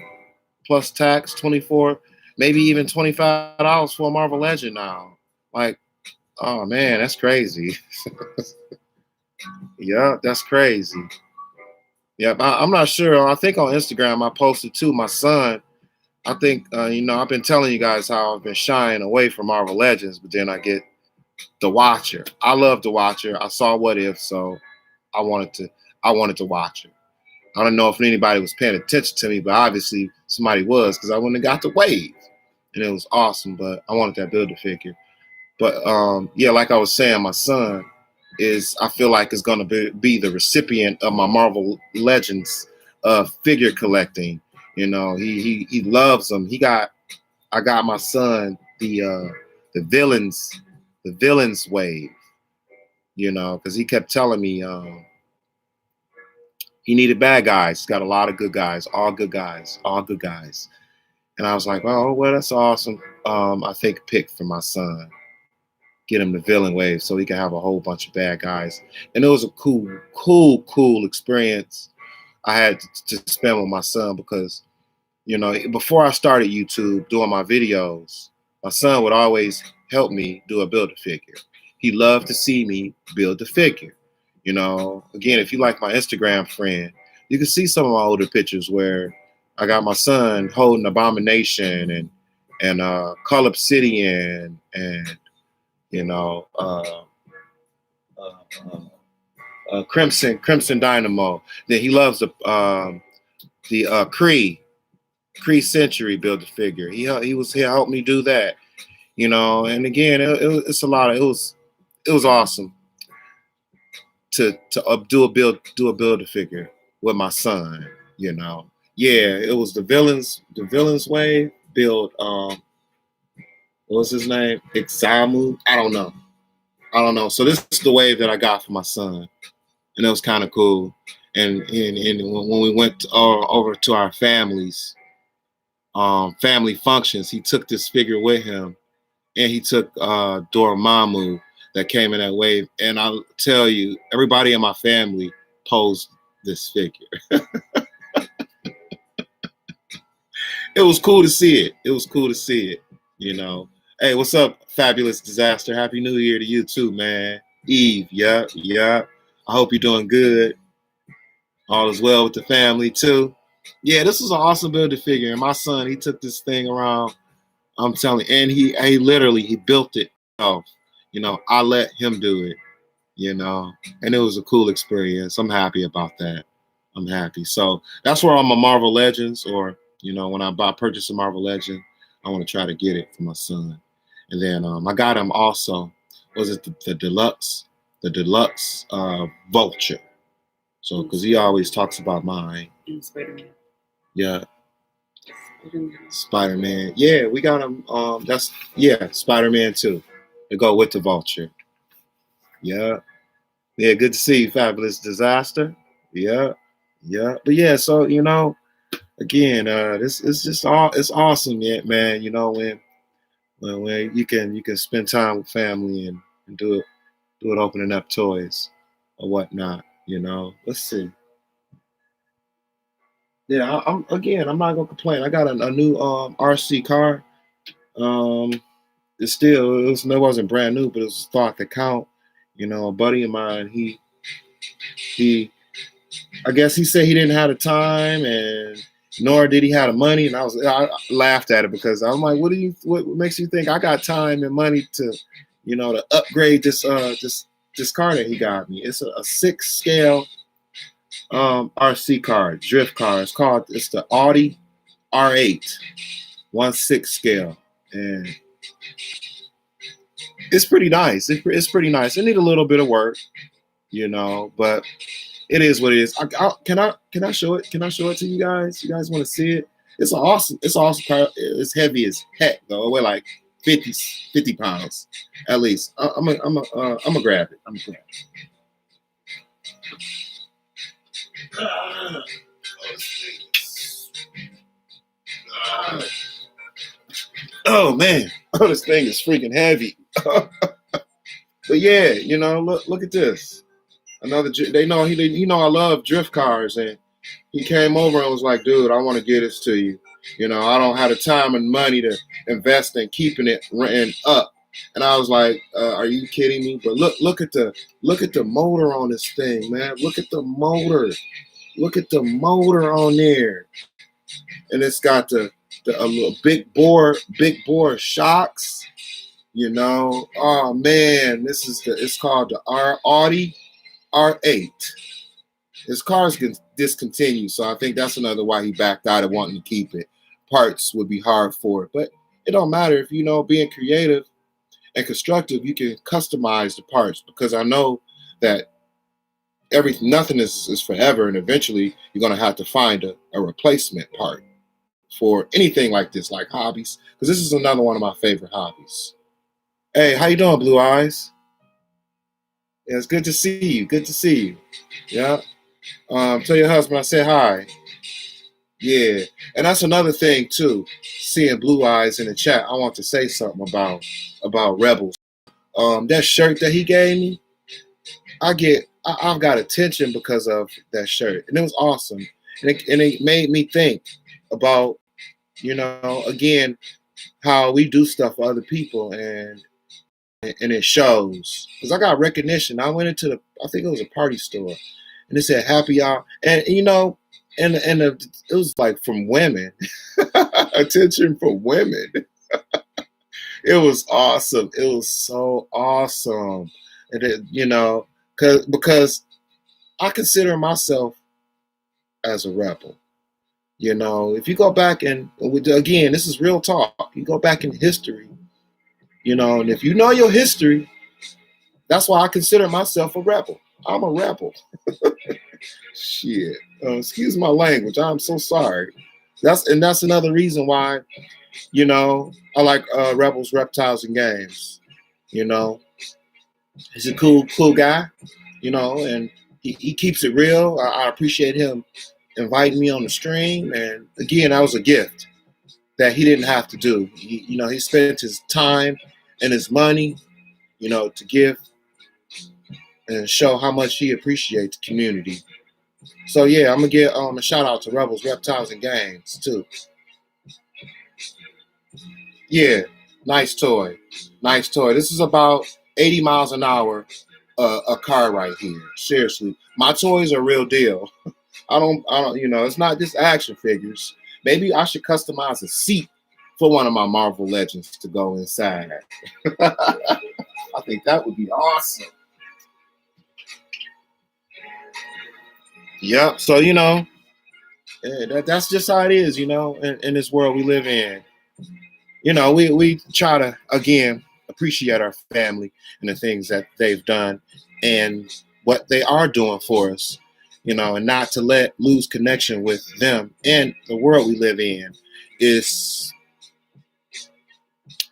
plus tax, 24, maybe even $25 for a Marvel Legend now. Like, oh man, that's crazy. Yeah, that's crazy. Yep, I'm not sure. I think on Instagram I posted too. My son, I think you know, I've been telling you guys how I've been shying away from Marvel Legends, but then I get the Watcher. I love the Watcher. I saw What If, so I wanted to I wanted to watch it. I don't know if anybody was paying attention to me, but obviously somebody was because I wouldn't have got the wave, and it was awesome. But I wanted that builder figure. But yeah, like I was saying, my son is I feel like is going to be the recipient of my Marvel Legends figure collecting. You know, he loves them. I got my son the villains wave. You know, because he kept telling me he needed bad guys. He's got a lot of good guys, all good guys, all good guys. And I was like, oh well, that's awesome. I think pick for my son, get him the villain wave so he can have a whole bunch of bad guys. And it was a cool experience I had to spend with my son because, you know, before I started YouTube doing my videos, my son would always help me do a build a figure. He loved to see me build the figure. You know, again, if you like my Instagram friend, you can see some of my older pictures where I got my son holding Abomination and Cull Obsidian and you know Crimson Dynamo. Then he loves the Kree Century build a figure. He was here helped me do that, you know. And again, it's a lot of it was awesome to do a build a figure with my son, you know. Yeah, it was the villains wave build. What was his name? Ixamu. I don't know. So this is the wave that I got for my son, and it was kind of cool. And when we went over to our family functions, he took this figure with him, and he took Dormammu that came in that wave. And I'll tell you, everybody in my family posed this figure. It was cool to see it. It was cool to see it. You know. Hey, what's up, Fabulous Disaster? Happy New Year to you too, man. Eve, yeah. I hope you're doing good. All is well with the family too. Yeah, this was an awesome build to figure. And my son, he took this thing around. I'm telling you, and he literally he built it himself. You know, I let him do it, you know, and it was a cool experience. I'm happy about that. I'm happy. So that's where I'm a Marvel Legends, or you know, when I purchase a Marvel Legend, I want to try to get it for my son. And then I got him also. Was it the deluxe? The deluxe Vulture. So because he always talks about mine. Yeah. Spider-Man. Yeah, we got him. Spider-Man 2 to go with the Vulture. Yeah. Yeah, good to see you, Fabulous Disaster. Yeah. Yeah. But yeah, so again, this is just it's awesome, yeah, man. When you can spend time with family and do it opening up toys or whatnot. Let's see. Yeah, I'm not gonna complain. I got a new RC car. Um, it wasn't brand new, but it was thought to count. A buddy of mine, he I guess he said he didn't have the time, and nor did he have the money. And I laughed at it because I'm like, what makes you think I got time and money to upgrade this car that he got me? It's a 6 scale RC car, drift car. It's the Audi R8, 1/6 scale, and it's pretty nice. It's pretty nice. It need a little bit of work, but it is what it is. Can I show it? Can I show it to you guys? You guys want to see it? It's an awesome car. It's heavy as heck though. It weigh like 50 pounds at least. I'm gonna grab it. I'm gonna grab it. Oh man, this thing is freaking heavy. But yeah, look at this. They know I love drift cars, and he came over and was like, "Dude, I want to get this to you. I don't have the time and money to invest in keeping it renting up." And I was like, "Are you kidding me?" But look at the motor on this thing, man. Look at the motor. Look at the motor on there, and it's got a little big bore shocks. Oh man, it's called the Audi R8. His car's discontinued, so I think that's another why he backed out of wanting to keep it. Parts would be hard for it, but it don't matter if being creative and constructive, you can customize the parts because I know that nothing is forever, and eventually you're gonna have to find a replacement part for anything like this, like hobbies, because this is another one of my favorite hobbies. Hey, how you doing, Blue Eyes? Yeah, it's good to see you. Good to see you. Yeah. Tell your husband I said hi. Yeah, and that's another thing too. Seeing Blue Eyes in the chat, I want to say something about Rebels. That shirt that he gave me, I've got attention because of that shirt, and it was awesome. And it made me think about again how we do stuff for other people, and it shows because I got recognition. I went into I think it was a party store, and it said happy hour, and it was like from women, attention from women. It was awesome. It was so awesome, and because I consider myself as a rebel. If you go back again, this is real talk. You go back in history, and if you know your history, that's why I consider myself a rebel. I'm a rebel. Shit. Excuse my language. I'm so sorry. That's another reason why, I like Rebels, Reptiles, and Games. He's a cool guy, and he keeps it real. I appreciate him inviting me on the stream. And again, that was a gift that he didn't have to do. He spent his time and his money, to give and show how much he appreciates the community. So yeah, I'm gonna give a shout out to Rebels, Reptiles, and Games too. Yeah, nice toy, nice toy. This is about 80 miles an hour. A car right here. Seriously, my toys are real deal. I don't. It's not just action figures. Maybe I should customize a seat for one of my Marvel Legends to go inside. I think that would be awesome. Yep. So that's just how it is. In this world we live in. We try to again appreciate our family and the things that they've done and what they are doing for us. and not to lose connection with them and the world we live in is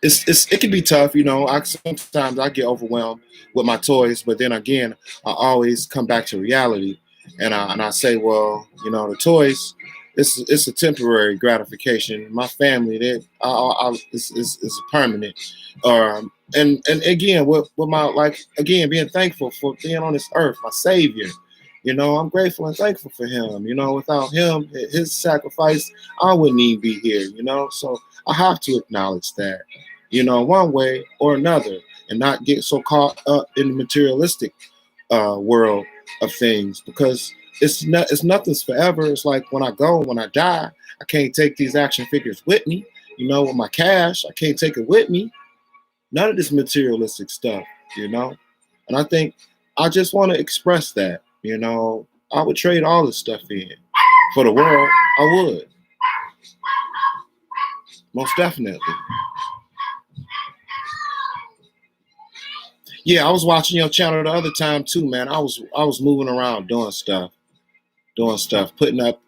it can be tough. I sometimes I get overwhelmed with my toys, but then again, I always come back to reality, and I say, well, the toys, it's a temporary gratification. My family, it's permanent. And again, with my being thankful for being on this earth, my Savior. I'm grateful and thankful for him. Without him, his sacrifice, I wouldn't even be here. So I have to acknowledge that, one way or another, and not get so caught up in the materialistic world of things, because it's nothing's forever. It's like when I die, I can't take these action figures with me. With my cash, I can't take it with me. None of this materialistic stuff, And I think I just want to express that, I would trade all this stuff in for the world. I would. Most definitely. Yeah, I was watching your channel the other time too, man. I was moving around doing stuff, putting up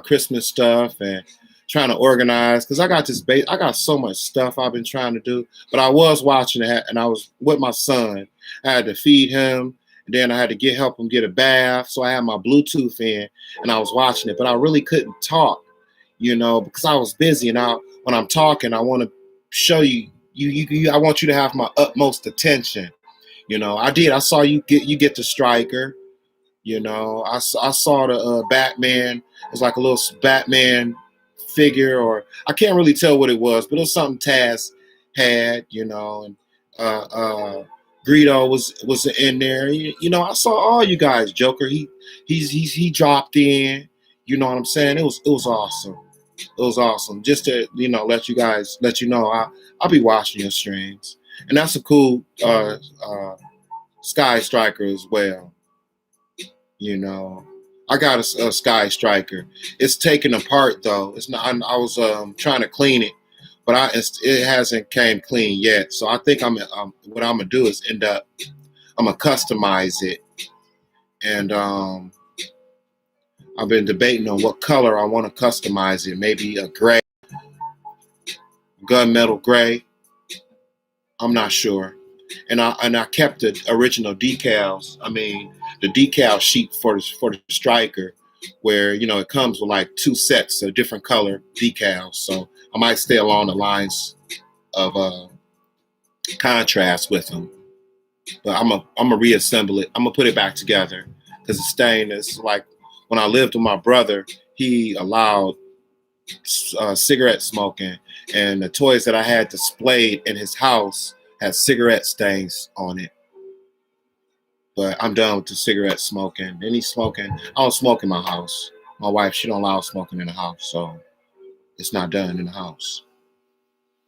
Christmas stuff and trying to organize, because I got I got so much stuff I've been trying to do. But I was watching it, and I was with my son. I had to feed him, and then I had to help him get a bath. So I had my Bluetooth in, and I was watching it, but I really couldn't talk, because I was busy. And when I'm talking, I want to show you. I want you to have my utmost attention. I did. I saw you get the striker. I saw the Batman. It was like a little Batman figure, or I can't really tell what it was, but it was something Taz had, and Greedo was in there. I saw all you guys. Joker, he dropped in. You know what I'm saying? It was awesome. It was awesome. Just to let you know, I'll be watching your streams, and that's a cool Sky Striker as well. I got a Sky Striker. It's taken apart though. It's not. I was trying to clean it, but it hasn't came clean yet. So I think what I'm gonna do is I'm gonna customize it, and I've been debating on what color I want to customize it. Maybe a gray, gunmetal gray. I'm not sure. And I kept the original decals. I mean, the decal sheet for the striker, where it comes with like 2 sets of different color decals. So I might stay along the lines of contrast with them. But I'm gonna reassemble it. I'm gonna put it back together, because it's staying. It's like when I lived with my brother, he allowed cigarette smoking, and the toys that I had displayed in his house had cigarette stains on it. But I'm done with the cigarette smoking. Any smoking, I don't smoke in my house. My wife, she don't allow smoking in the house, so it's not done in the house.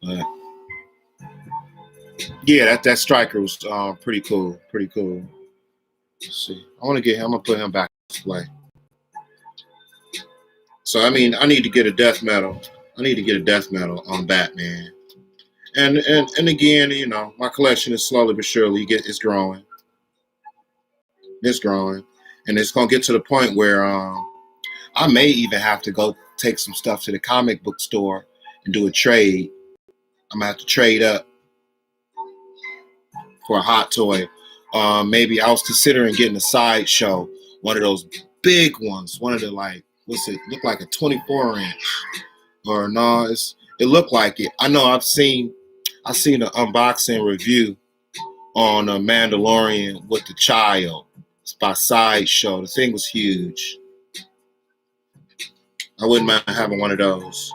But yeah, that striker was pretty cool. Pretty cool. Let's see. I want to get him. I'm gonna put him back on display. So I mean, I need to get a death metal. I need to get a death metal on Batman. And again, my collection is slowly but surely it's growing. It's growing, and it's gonna get to the point where I may even have to go take some stuff to the comic book store and do a trade. I'm gonna have to trade up for a hot toy. Maybe I was considering getting a Sideshow, one of those big ones, one of the what's it look like, a 24-inch, or no? It looked like it. I know I seen an unboxing review on a Mandalorian with the child. It's by Sideshow. The thing was huge. I wouldn't mind having one of those.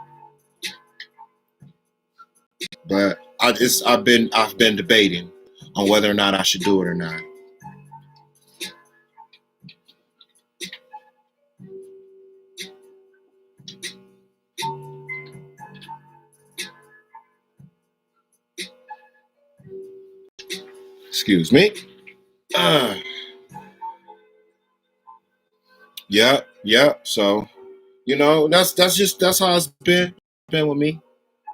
But I've been debating on whether or not I should do it or not. Excuse me. Yeah. So, that's how it's been with me.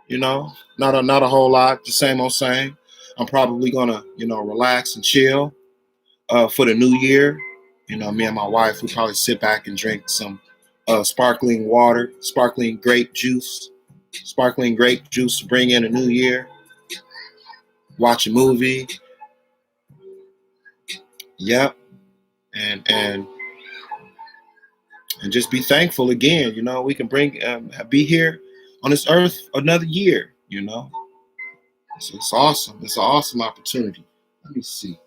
Not a whole lot, the same old same. I'm probably gonna, relax and chill for the new year. You know, me and my wife, we probably sit back and drink some sparkling water, sparkling grape juice to bring in a new year, watch a movie. Yep. And and just be thankful again. You know, we can be here on this earth another year. You know, so it's awesome. It's an awesome opportunity. Let me see.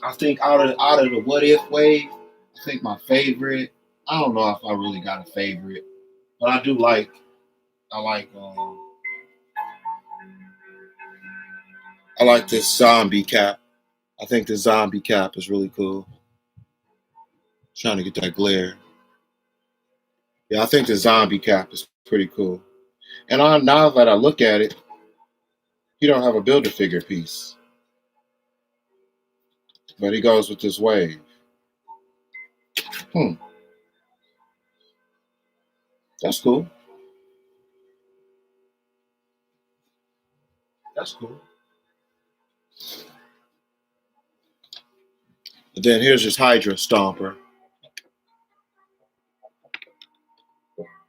I think out of the what if wave, I think my favorite. I don't know if I really got a favorite, but I do like. I like. I like this zombie cap. I think the zombie cap is really cool. Trying to get that glare. Yeah, I think the zombie cap is pretty cool. And now that I look at it, he don't have a Build-A-Figure piece, but he goes with this wave. Hmm, that's cool. That's cool. But then here's his Hydra Stomper.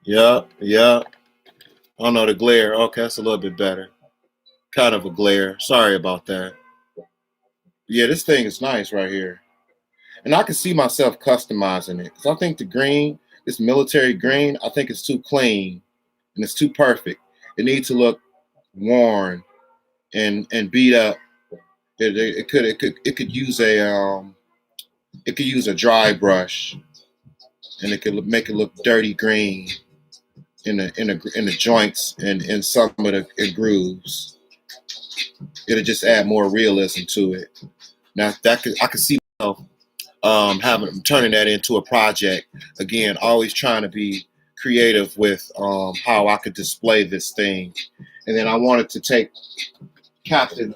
Yep, yep. Oh no, the glare. Okay, that's a little bit better. Kind of a glare. Sorry about that. Yeah, this thing is nice right here. And I can see myself customizing it. Because I think the green, this military green, I think it's too clean and it's too perfect. It needs to look worn and beat up. It could use a dry brush and it could make it look dirty green in the joints and in some of the grooves. It'll just add more realism to it. Now I could see myself having turning that into a project again. Always trying to be creative with how I could display this thing, and then I wanted to take Captain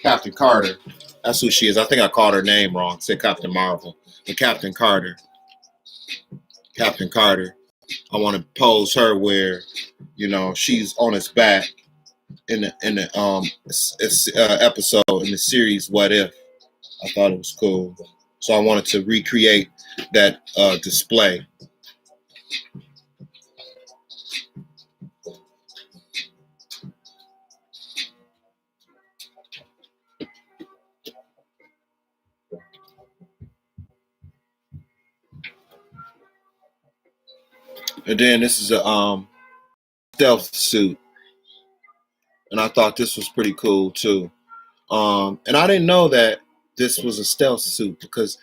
Captain Carter. That's who she is. I think I called her name wrong. Said Captain Marvel, but Captain Carter. Captain Carter. I want to pose her where, she's on his back in the episode in the series What If. I thought it was cool, so I wanted to recreate that display. And then this is a stealth suit, and I thought this was pretty cool too. And I didn't know that this was a stealth suit because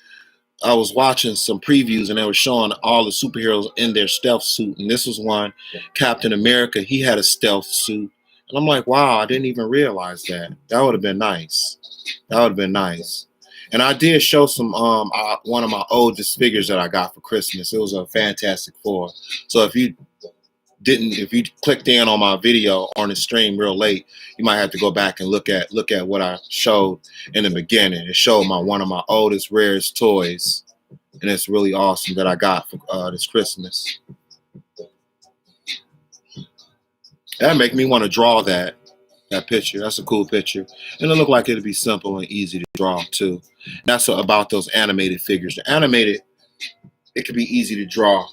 I was watching some previews and they were showing all the superheroes in their stealth suit. And this was one, Captain America, he had a stealth suit. And I'm like, wow, I didn't even realize that. That would have been nice. That would have been nice. And I did show some one of my oldest figures that I got for Christmas. It was a Fantastic Four. So if you clicked in on my video on the stream real late, you might have to go back and look at what I showed in the beginning. It showed one of my oldest, rarest toys, and it's really awesome that I got for this Christmas. That make me want to draw that picture. That's a cool picture, and it looked like it'd be simple and easy to draw too. That's about those animated figures. The animated, it could be easy to draw.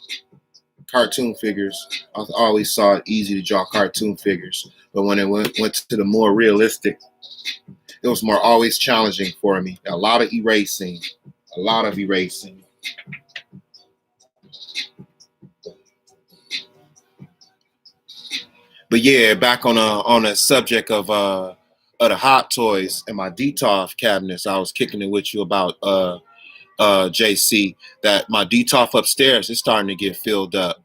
Cartoon figures, I always saw it easy to draw cartoon figures, but when it went to the more realistic, it was more always challenging for me. A lot of erasing. But yeah, back on the subject of the hot toys and my DTOF cabinets, I was kicking it with you about JC, that my DTOF upstairs is starting to get filled up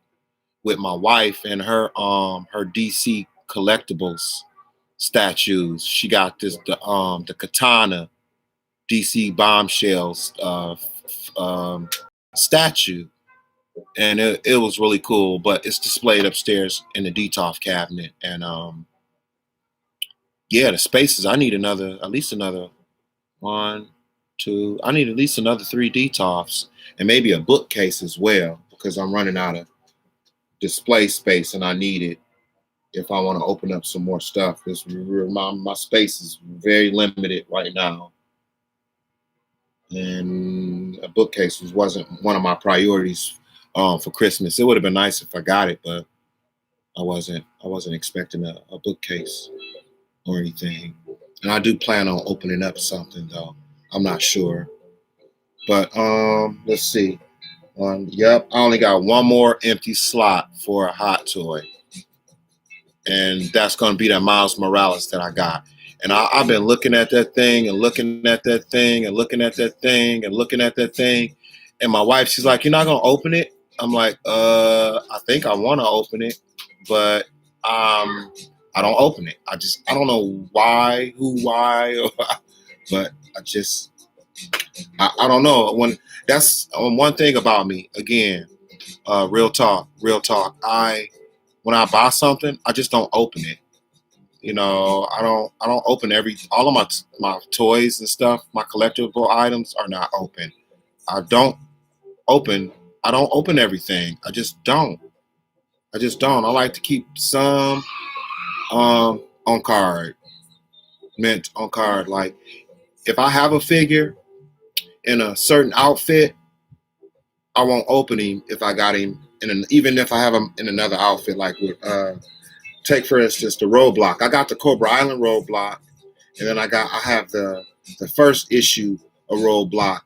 with my wife and her DC collectibles statues. She got the Katana DC bombshells statue, and it was really cool. But it's displayed upstairs in the DTOF cabinet, and yeah, the spaces. I need at least another one, two. I need at least another 3 DTOFs, and maybe a bookcase as well because I'm running out of display space and I need it. if I want to open up some more stuff. Because my space is very limited right now, and a bookcase wasn't one of my priorities for Christmas. It would have been nice if I got it, but I wasn't expecting a bookcase or anything. And I do plan on opening up something though. I'm not sure. But let's see. Yep, I only got one more empty slot for a hot toy. And that's gonna be that Miles Morales that I got. And I've been looking at that thing and looking at that thing and looking at that thing and looking at that thing. And my wife, she's like, "You're not gonna open it?" I'm like, I think I wanna open it, but I don't open it. I don't know why, but I don't know. When that's one thing about me. Again, real talk, real talk. When I buy something, I just don't open it. I don't open all of my toys and stuff. My collectible items are not open. I don't open. I don't open everything. I just don't. I just don't. I like to keep some on card, mint on card. Like if I have a figure in a certain outfit, I won't open him if I got him even if I have him in another outfit. Like with take for instance the Roadblock. I got the Cobra Island Roadblock, and then I have the first issue of Roadblock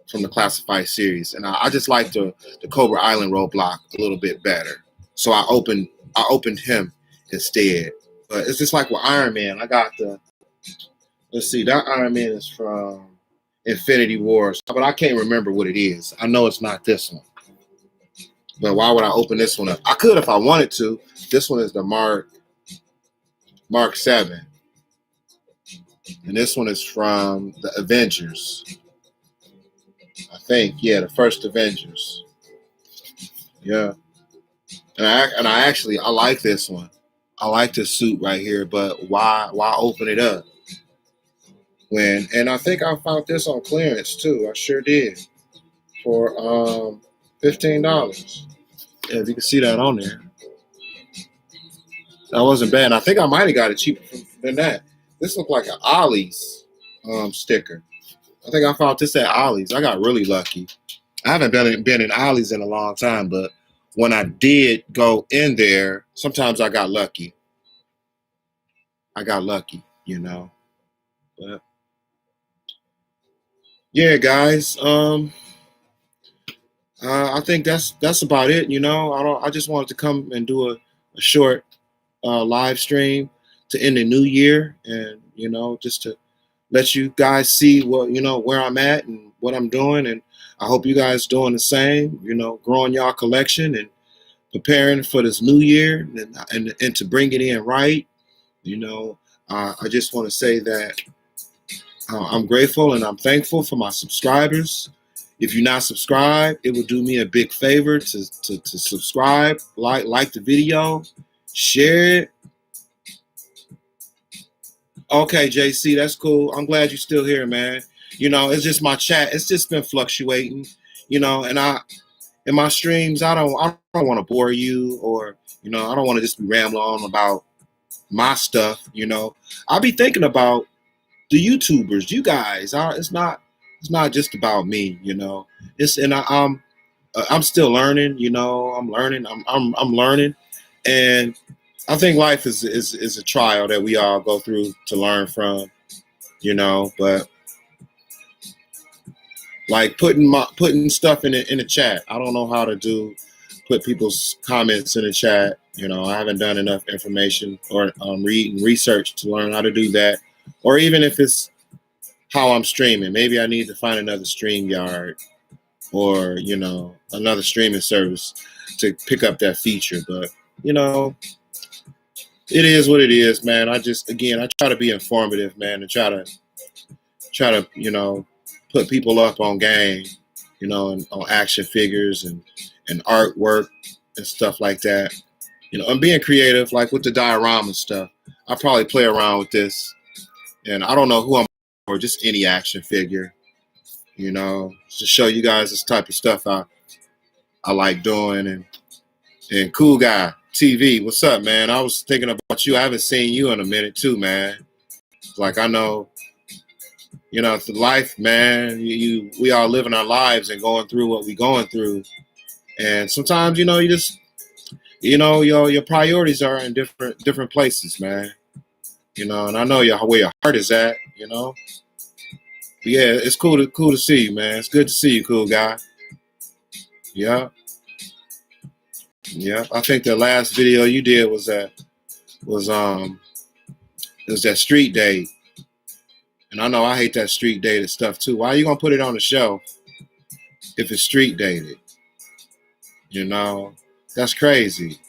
from the Classified series, and I just like the Cobra Island Roadblock a little bit better. So I opened him instead. But it's just like with Iron Man. I got let's see, that Iron Man is from Infinity Wars, but I can't remember what it is. I know it's not this one. But why would I open this one up? I could if I wanted to. This one is the Mark 7. And this one is from the Avengers. I think, yeah, the first Avengers. Yeah. And I like this one. I like this suit right here, but why open it up? And I think I found this on clearance too. I sure did. For $15. Yeah, if you can see that on there. That wasn't bad. I think I might have got it cheaper than that. This looked like an Ollie's sticker. I think I found this at Ollie's. I got really lucky. I haven't been in Ollie's in a long time, but when I did go in there, sometimes I got lucky. I got lucky, But yeah, guys. I think that's about it. I just wanted to come and do a short live stream to end the new year, and just to let you guys see where I'm at and what I'm doing, and I hope you guys doing the same. Growing y'all collection and preparing for this new year, and to bring it in right. I just want to say that I'm grateful and I'm thankful for my subscribers. If you're not subscribed, it would do me a big favor to subscribe, like the video, share it. Okay, JC, that's cool. I'm glad you're still here, man. It's just my chat. It's just been fluctuating, and in my streams, I don't want to bore you, or I don't want to just be rambling on about my stuff. I'll be thinking about the YouTubers, you guys. It's not just about me. It's and I'm still learning. I'm learning. I'm learning, and I think life is a trial that we all go through to learn from. But like putting stuff in the chat. I don't know how to put people's comments in the chat. I haven't done enough information or read and research to learn how to do that. Or even if it's how I'm streaming, maybe I need to find another StreamYard or another streaming service to pick up that feature. But it is what it is, man. I try to be informative, man, and try to put people up on game, and on action figures and artwork and stuff like that. I'm being creative, like with the diorama stuff. I probably play around with this, and I don't know who I'm or just any action figure, to show you guys this type of stuff I like doing, and cool guy. TV, what's up, man? I was thinking about you. I haven't seen you in a minute too, man. Like I know, it's life, man. We all living our lives and going through what we going through. And sometimes, you just, your priorities are in different places, man. And I know where your heart is at. But yeah, it's cool to see you, man. It's good to see you, cool guy. Yeah, yeah. I think the last video you did was it was that street date. And I know I hate that street dated stuff too. Why are you gonna put it on the shelf if it's street dated? That's crazy.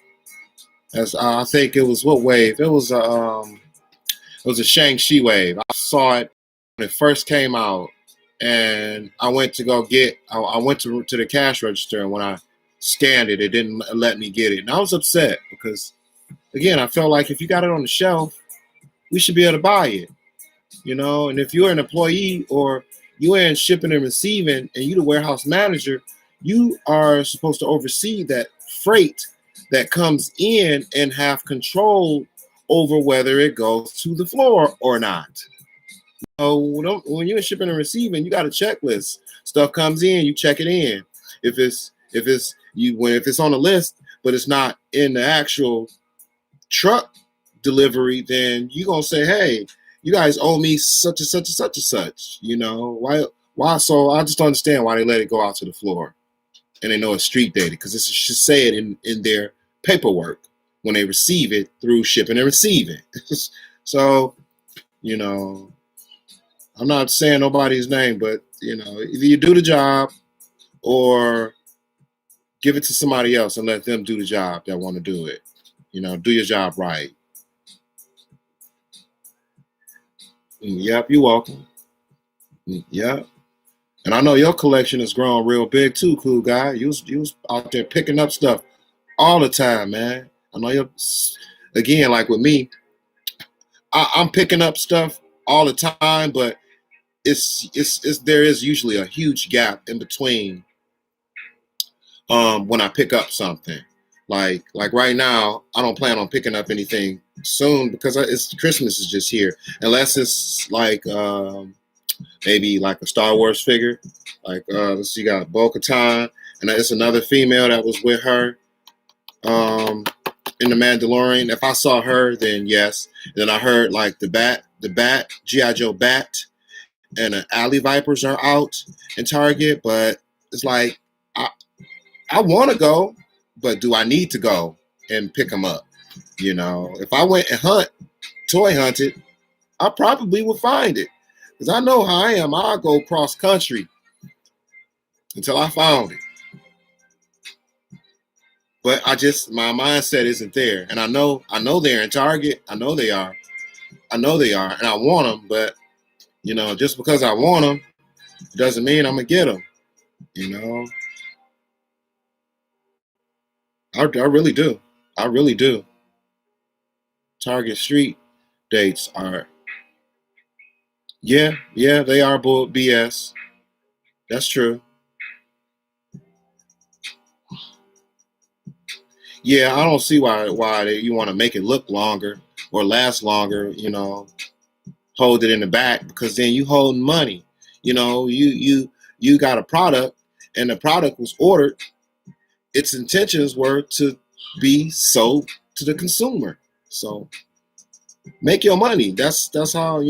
I think it was what wave? It was a Shang-Chi wave. I saw it when it first came out, and I went to go get. I went to the cash register, and when I scanned it, it didn't let me get it, and I was upset because, again, I felt like if you got it on the shelf, we should be able to buy it. And if you're an employee or you're in shipping and receiving and you're the warehouse manager, you are supposed to oversee that freight that comes in and have control over whether it goes to the floor or not. When you're in shipping and receiving, you got a checklist. Stuff comes in, you check it in. If it's on the list, but it's not in the actual truck delivery, then you're gonna say, hey, you guys owe me such and such and such and such. Why? So I just don't understand why they let it go out to the floor, and they know it's street dated because it should say it in their paperwork when they receive it through shipping and receiving. So, I'm not saying nobody's name, but either you do the job or give it to somebody else and let them do the job that want to do it. Do your job right. Yep, you're welcome. Yep. And I know your collection has grown real big too, cool guy. You was out there picking up stuff all the time, man. I know you're, again, like with me, I'm picking up stuff all the time, but it's there is usually a huge gap in between when I pick up something. Like right now, I don't plan on picking up anything soon because it's Christmas is just here, unless it's like maybe like a Star Wars figure. Like let's see, you got Bo-Katan, and it's another female that was with her in the Mandalorian. If I saw her, then yes. Then I heard like the Bat, G.I. Joe Bat, and the Alley Vipers are out in Target, but it's like I want to go, but do I need to go and pick them up? If I went and toy hunted, I probably would find it because I know how I am. I'll go cross country until I found it. But my mindset isn't there, and I know they're in Target. I know they are, and I want them. But just because I want them doesn't mean I'm gonna get them. I really do. I really do. Target street dates are, yeah, they are bull BS. That's true. Yeah, I don't see why you want to make it look longer or last longer. Hold it in the back because then you holding money. You got a product and the product was ordered. Its intentions were to be sold to the consumer. So make your money. That's how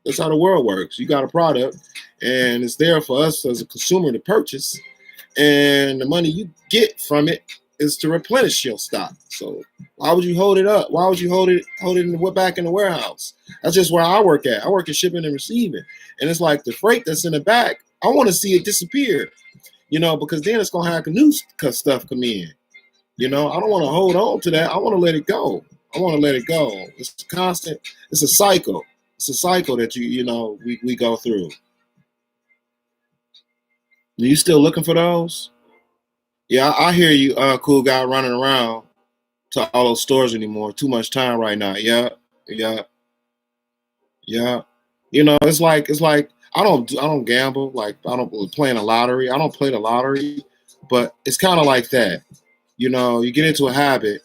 that's how the world works. You got a product and it's there for us as a consumer to purchase, and the money you get from it is to replenish your stock. So why would you hold it up? Why would you hold it back in the warehouse? That's just where I work at. I work at shipping and receiving, and it's like the freight that's in the back. I want to see it disappear, because then it's gonna have new stuff come in. I don't want to hold on to that. I want to let it go. It's constant. It's a cycle. It's a cycle that we go through. Are you still looking for those? Yeah, I hear you, cool guy running around to all those stores anymore. Too much time right now. Yeah, yeah, yeah. It's like I don't gamble. Like I don't play in a lottery. I don't play the lottery, but it's kind of like that. you get into a habit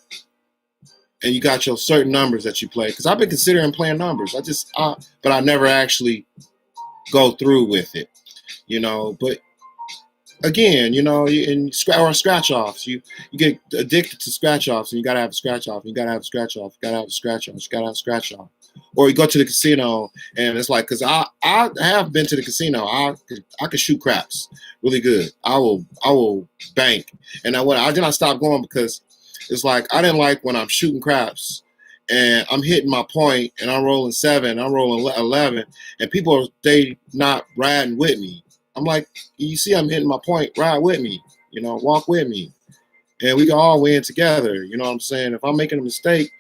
and you got your certain numbers that you play. Because I've been considering playing numbers. But I never actually go through with it, But again, in scratch offs, you get addicted to scratch offs, and you gotta have a scratch off, and you gotta have a scratch off, you gotta have a scratch off, you gotta have a scratch off. Or you go to the casino, and it's like, because I have been to the casino, I could shoot craps really good. I will bank, and I did not stop going because it's like I didn't like when I'm shooting craps and I'm hitting my point and I'm rolling 7, I'm rolling 11, and people they not riding with me. I'm like, you see, I'm hitting my point, ride with me, walk with me, and we can all win together. You know what I'm saying? If I'm making a mistake,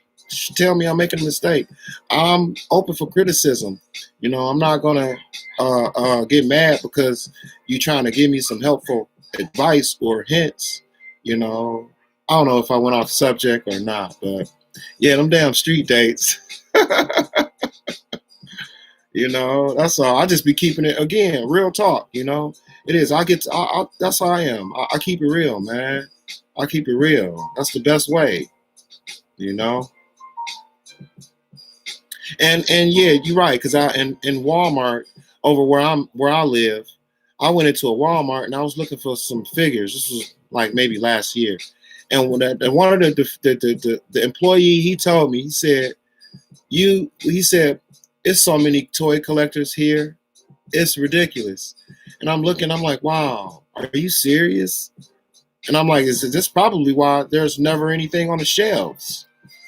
tell me I'm making a mistake. I'm open for criticism. I'm not gonna get mad because you trying to give me some helpful advice or hints. I don't know if I went off subject or not, but yeah, them damn street dates. That's all. I just be keeping it, again, real talk. It is. That's how I am. I keep it real, man. I keep it real. That's the best way. And yeah, you're right. Cause in Walmart over where I live, I went into a Walmart and I was looking for some figures. This was like maybe last year, and one of the employee, he told me, he said, it's so many toy collectors here, it's ridiculous. And I'm looking, I'm like, wow, are you serious? And I'm like, is this probably why there's never anything on the shelves?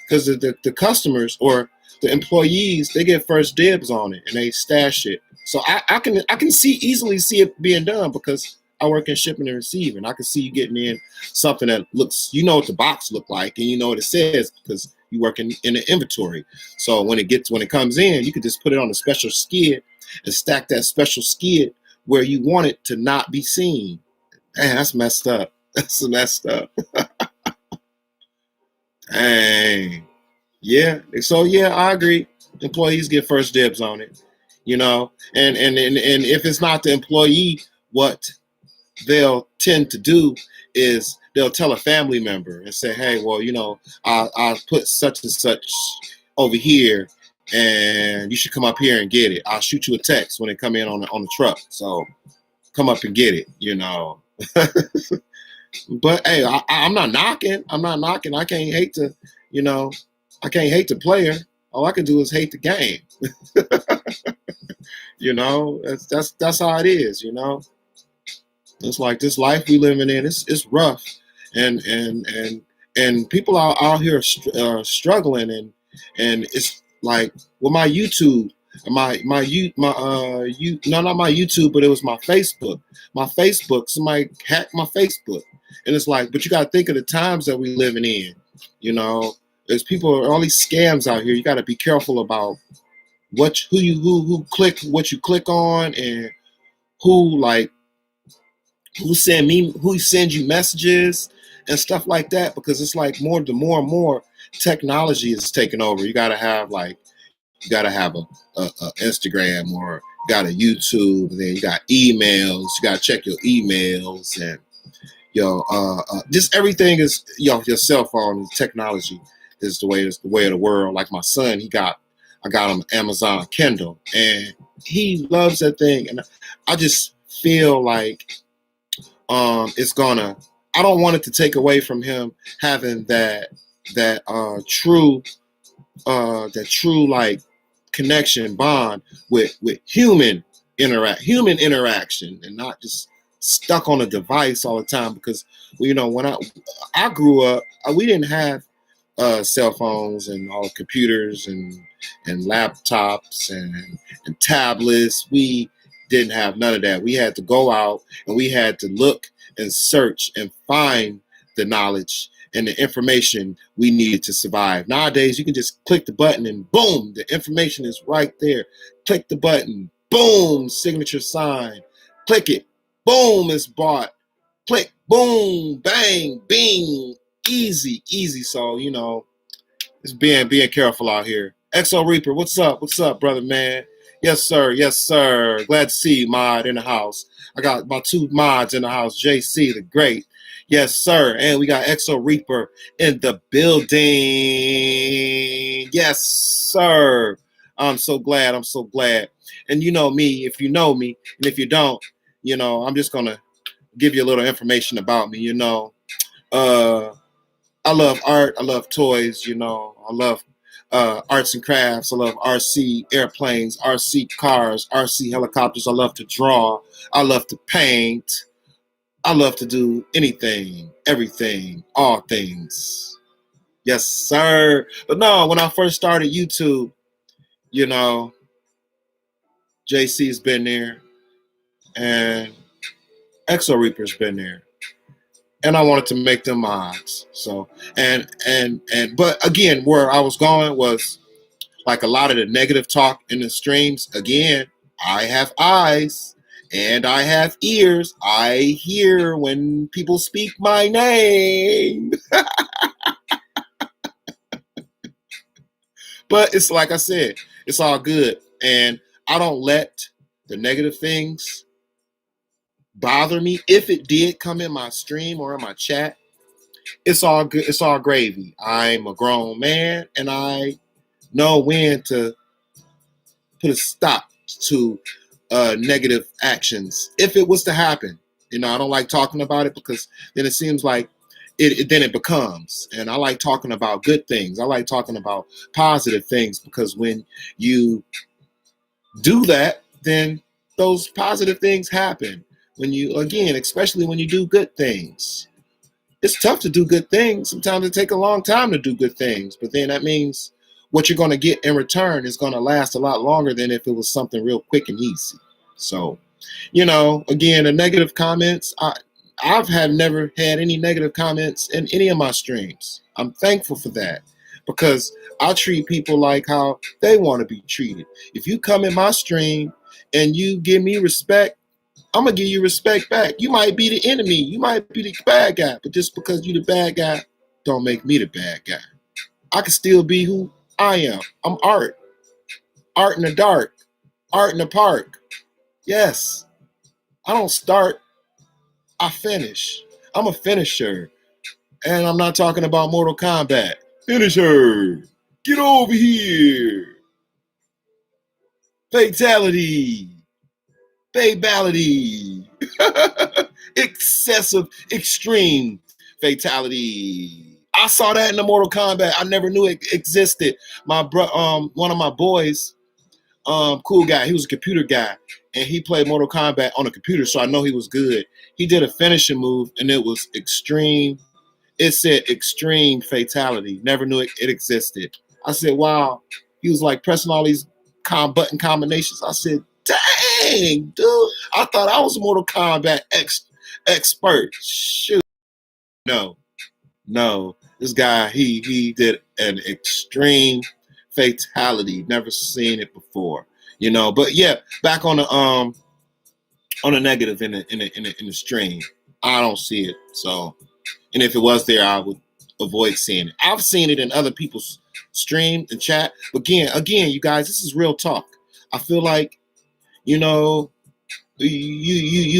Because the customers or the employees, they get first dibs on it and they stash it. So I can easily see it being done because I work in shipping and receiving. I can see you getting in something that looks, what the box look like, and you know what it says because you work in the inventory. So when it comes in, you can just put it on a special skid and stack that special skid where you want it to not be seen. Man, that's messed up. That's messed up. Dang. Yeah. So yeah, I agree. Employees get first dibs on it, and if it's not the employee, what they'll tend to do is they'll tell a family member and say, hey, well, I put such and such over here and you should come up here and get it. I'll shoot you a text when they come in on the truck. So come up and get it, But hey, I'm not knocking. I can't hate I can't hate the player. All I can do is hate the game. That's how it is, It's like this life we living in. It's rough, and people are out here struggling, and it's like with my YouTube, not my YouTube, but it was my Facebook. My Facebook, somebody hacked my Facebook, and it's like, but you got to think of the times that we living in. There's all these scams out here. You got to be careful about who click what you click on, and who sends you messages and stuff like that, because it's like more and more technology is taking over. You gotta have a Instagram, or you got a YouTube, and then you got emails. You gotta check your emails, and just everything is your cell phone. Technology is the way of the world. Like my son, I got him Amazon Kindle, and he loves that thing, and I just feel like I don't want it to take away from him having that true like connection, bond with human interaction, and not just stuck on a device all the time. Because when I grew up, we didn't have cell phones and all computers and laptops and tablets. We didn't have none of that. We had to go out and we had to look and search and find the knowledge and the information we needed to survive. Nowadays, you can just click the button and boom, the information is right there. Click the button, boom, signature sign. Click it, boom, it's bought. Click, boom, bang, bing, easy. So, it's being careful out here. XO Reaper, what's up? What's up, brother, man? Yes, sir. Yes, sir. Glad to see you, Mod, in the house. I got my 2 mods in the house. JC, the great. Yes, sir. And we got Exo Reaper in the building. Yes, sir. I'm so glad. I'm so glad. And you know me, if you know me, and if you don't, I'm just gonna give you a little information about me. Uh, I love art. I love toys. I love arts and crafts. I love RC airplanes, RC cars, RC helicopters. I love to draw. I love to paint. I love to do anything, everything, all things. Yes, sir. But no, when I first started YouTube, you know, JC's been there and Exo Reaper's been there. And I wanted to make them mods. So but again, where I was going was like a lot of the negative talk in the streams. Again, I have eyes and I have ears. I hear when people speak my name. But it's like I said, it's all good. And I don't let the negative things bother me. If it did come in my stream or in my chat, it's all good. It's all gravy. I'm a grown man and I know when to put a stop to negative actions if it was to happen. I don't like talking about it because then it seems like then it becomes. And I like talking about good things. I like talking about positive things because when you do that, then those positive things happen. When you, again, especially when you do good things. It's tough to do good things. Sometimes it takes a long time to do good things, but then that means what you're going to get in return is going to last a lot longer than if it was something real quick and easy. So, again, the negative comments, I've never had any negative comments in any of my streams. I'm thankful for that because I treat people like how they want to be treated. If you come in my stream and you give me respect, I'm going to give you respect back. You might be the enemy. You might be the bad guy. But just because you're the bad guy, don't make me the bad guy. I can still be who I am. I'm art. Art in the dark. Art in the park. Yes. I don't start. I finish. I'm a finisher. And I'm not talking about Mortal Kombat. Finisher. Get over here. Fatality. Fatality. Excessive, extreme fatality. I saw that in the Mortal Kombat. I never knew it existed. One of my boys, cool guy. He was a computer guy, and he played Mortal Kombat on a computer, so I know he was good. He did a finishing move, and it was extreme. It said extreme fatality. Never knew it existed. I said, wow. He was like pressing all these button combinations. I said, dang, dude. I thought I was a Mortal Kombat expert. Shoot. No. This guy, he did an extreme fatality. Never seen it before. But yeah, back on the negative in the stream. I don't see it. So, and if it was there, I would avoid seeing it. I've seen it in other people's stream and chat. But again, you guys, this is real talk. I feel like, you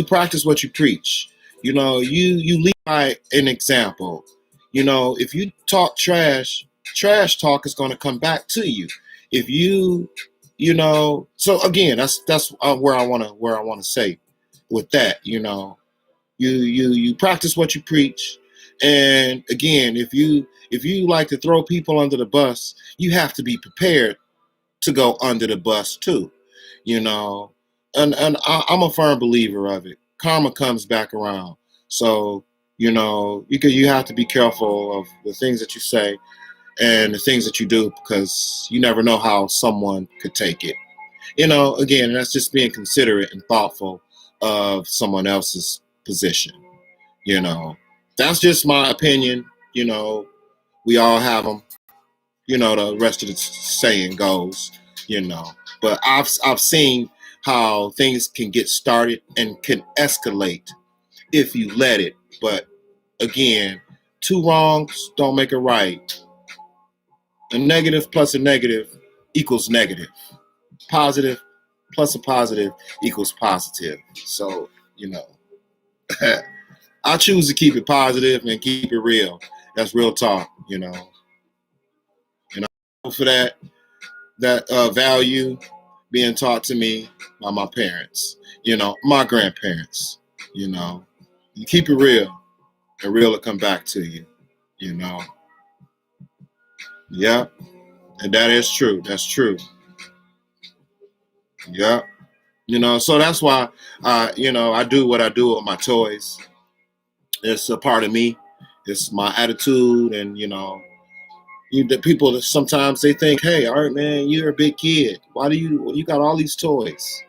practice what you preach. You lead by an example. If you talk trash talk is going to come back to you. If so again, that's where I want to say with that. You practice what you preach. And again, if you like to throw people under the bus, you have to be prepared to go under the bus too. I'm a firm believer of it. Karma comes back around. So, you have to be careful of the things that you say and the things that you do because you never know how someone could take it. Again, that's just being considerate and thoughtful of someone else's position. That's just my opinion. We all have them. The rest of the saying goes. But I've seen how things can get started and can escalate if you let it. But again, two wrongs don't make a right. A negative plus a negative equals negative. Positive plus a positive equals positive. So, I choose to keep it positive and keep it real. That's real talk, you know. And I'm for that value being taught to me by my parents, you know, my grandparents, you know. You keep it real, and real will come back to you, you know. Yeah, and that is true. That's true. Yeah. You know, so that's why you know, I do what I do with my toys. It's a part of me. It's my attitude, and you know, the people that sometimes they think, "Hey, all right, man, you're a big kid. Why do you got all these toys?"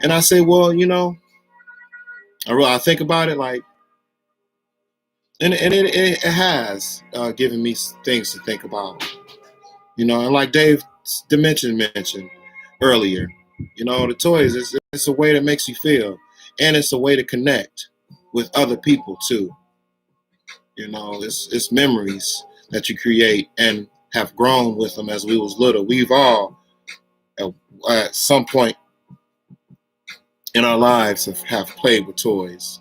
And I say, "Well, you know, I think about it like, and it has given me things to think about, you know, and like Dave Dimension mentioned earlier, you know, the toys it's a way that makes you feel, and it's a way to connect with other people too. You know, it's memories that you create and have grown with them as we was little. We've all at some point in our lives have played with toys,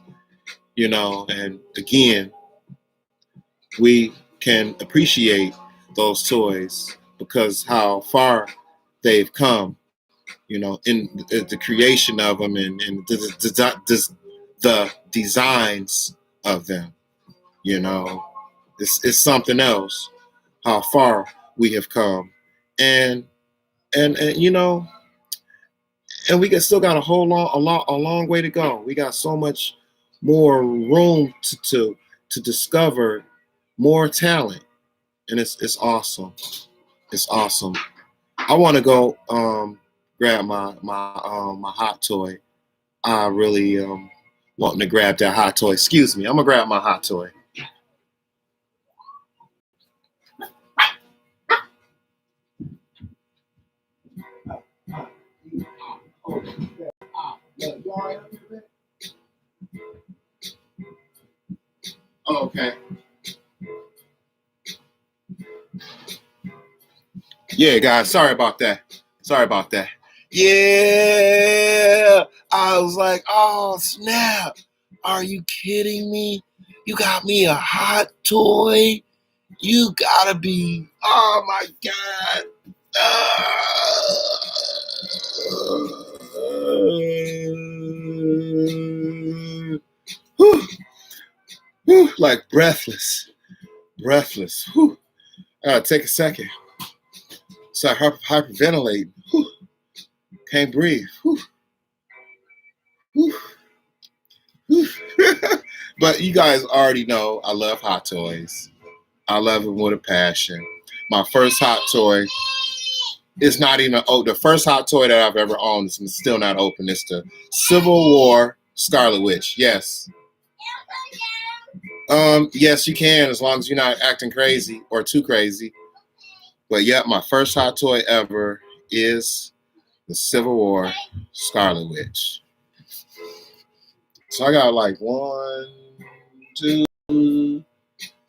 you know, and again, we can appreciate those toys because how far they've come, you know, in the creation of them and the designs of them, you know, it's something else how far we have come, and and you know, and we still got a long way to go. We got so much more room to discover more talent, and it's awesome. It's awesome. I want to go grab my hot toy. I really wanting to grab that hot toy. Excuse me. I'm gonna grab my hot toy. Okay. Yeah, guys. Sorry about that. Sorry about that. Yeah. I was like, oh snap. Are you kidding me? You got me a hot toy? You gotta be. Oh my God. Whew, whew, like breathless. Whew. Take a second. Start hyperventilating. Whew. Can't breathe. Whew. Whew. Whew. But you guys already know I love hot toys. I love them with a passion. My first hot toy is not even the first hot toy that I've ever owned is still not open. It's the Civil War Scarlet Witch. Yes. Yes, you can, as long as you're not acting crazy or too crazy. But yeah, my first hot toy ever is the Civil War Scarlet Witch. So I got like 1, 2,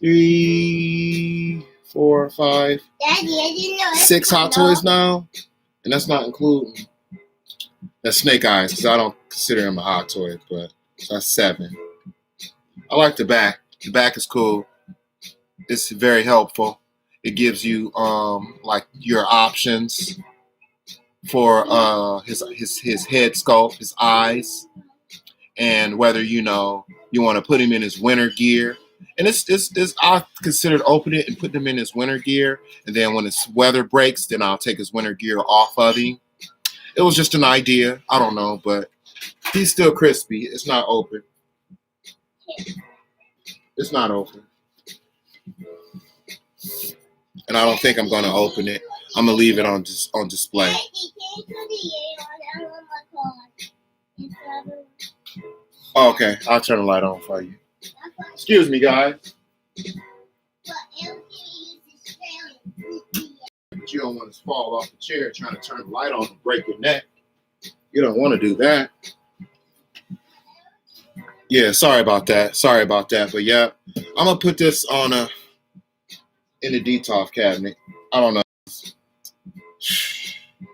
3, 4, 5, 6 hot toys now, and that's not including the Snake Eyes because I don't consider him a hot toy. But that's 7. I like the back. The back is cool. It's very helpful. It gives you like your options for his head sculpt, his eyes, and whether you know you want to put him in his winter gear. And it's I considered opening it and putting him in his winter gear, and then when his weather breaks, then I'll take his winter gear off of him. It was just an idea. I don't know, but he's still crispy. It's not open. It's not open. And I don't think I'm going to open it. I'm going to leave it on display. Okay, I'll turn the light on for you. Excuse me, guys. But you don't want to fall off the chair trying to turn the light on and break your neck. You don't want to do that. Yeah, sorry about that. But yeah, I'm going to put this on in the detox cabinet. I don't know.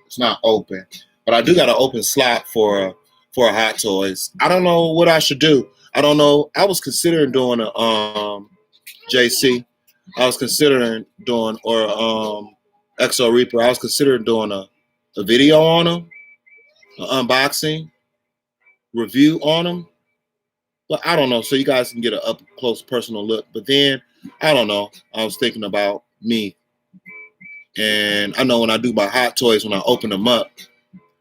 It's not open, but I do got an open slot for hot toys. I don't know what I should do. I don't know. I was considering doing a JC. I was considering doing or XO Reaper. I was considering doing a video on them, an unboxing review on them. But I don't know. So you guys can get an up close personal look. But then I don't know. I was thinking about me. And I know when I do my hot toys, when I open them up,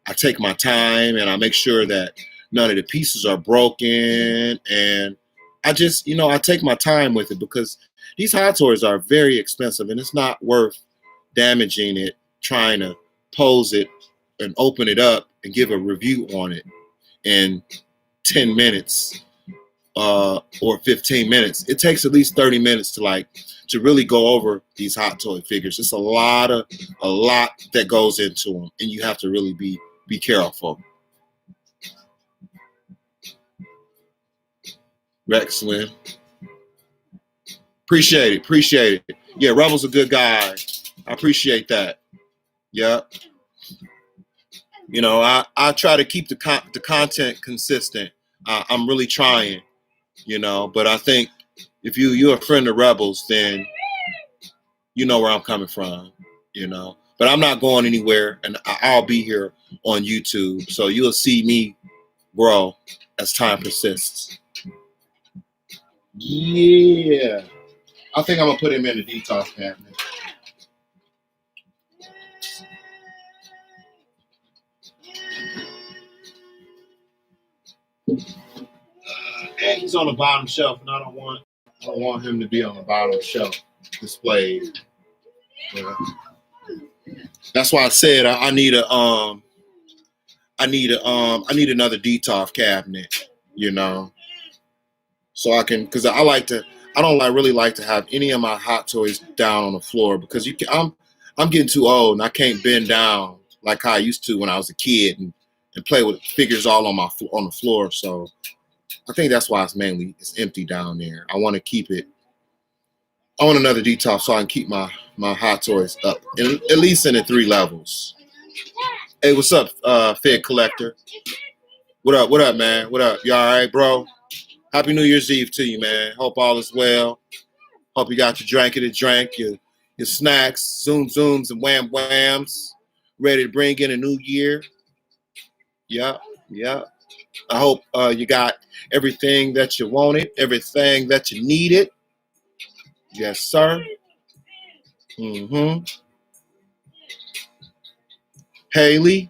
I take my time and I make sure that none of the pieces are broken. And I just, I take my time with it because these hot toys are very expensive and it's not worth damaging it, trying to pose it and open it up and give a review on it in 10 minutes or 15 minutes. It takes at least 30 minutes to really go over these hot toy figures. It's a lot that goes into them, and you have to really be careful. Rex Slim. Appreciate it. Yeah, Rebel's a good guy. I appreciate that. Yep. I try to keep the content consistent. I'm really trying, but I think if you're a friend of Rebels, then you know where I'm coming from, But I'm not going anywhere, and I'll be here on YouTube, so you'll see me grow as time persists. Yeah. I think I'm going to put him in the detox cabinet. And he's on the bottom shelf, and I don't want him to be on the bottom shelf displayed. Yeah. That's why I said I need another detox cabinet, so I can, because I don't really like to have any of my hot toys down on the floor because I'm getting too old and I can't bend down like how I used to when I was a kid and play with figures all on the floor. So I think that's why it's empty down there. I want to keep it. I want another detox so I can keep my hot toys up, at least in the 3 levels. Hey, what's up, Fed Collector? What up, man? What up? You all right, bro? Happy New Year's Eve to you, man. Hope all is well. Hope you got your drink, your snacks, zooms, and whams, ready to bring in a new year. Yeah. I hope you got everything that you wanted, everything that you needed. Yes, sir. Mm-hmm. Haley.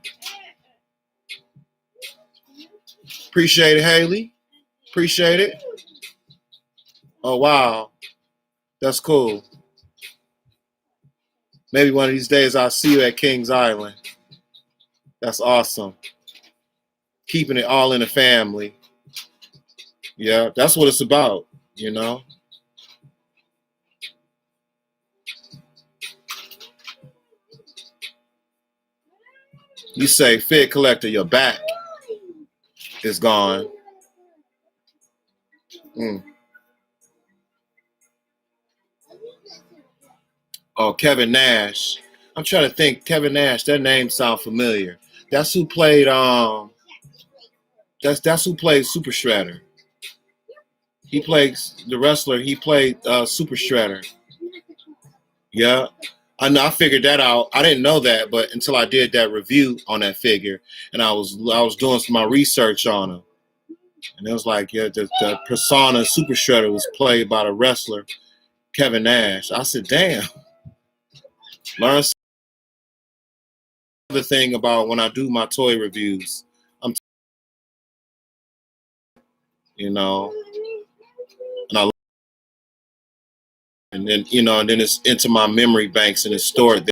Appreciate it, Haley. Appreciate it. Oh, wow. That's cool. Maybe one of these days I'll see you at Kings Island. That's awesome. Keeping it all in the family. Yeah, that's what it's about, You say, Fed Collector, your back is gone. Oh, Kevin Nash. I'm trying to think. Kevin Nash. That name sounds familiar. That's who played. That's who played Super Shredder. He plays the wrestler. He played Super Shredder. Yeah, I know. I figured that out. I didn't know that, but until I did that review on that figure, and I was doing some my research on him, and it was like, yeah, the persona Super Shredder was played by the wrestler Kevin Nash. I said, damn. Learn another thing about when I do my toy reviews. And then and then it's into my memory banks and it's stored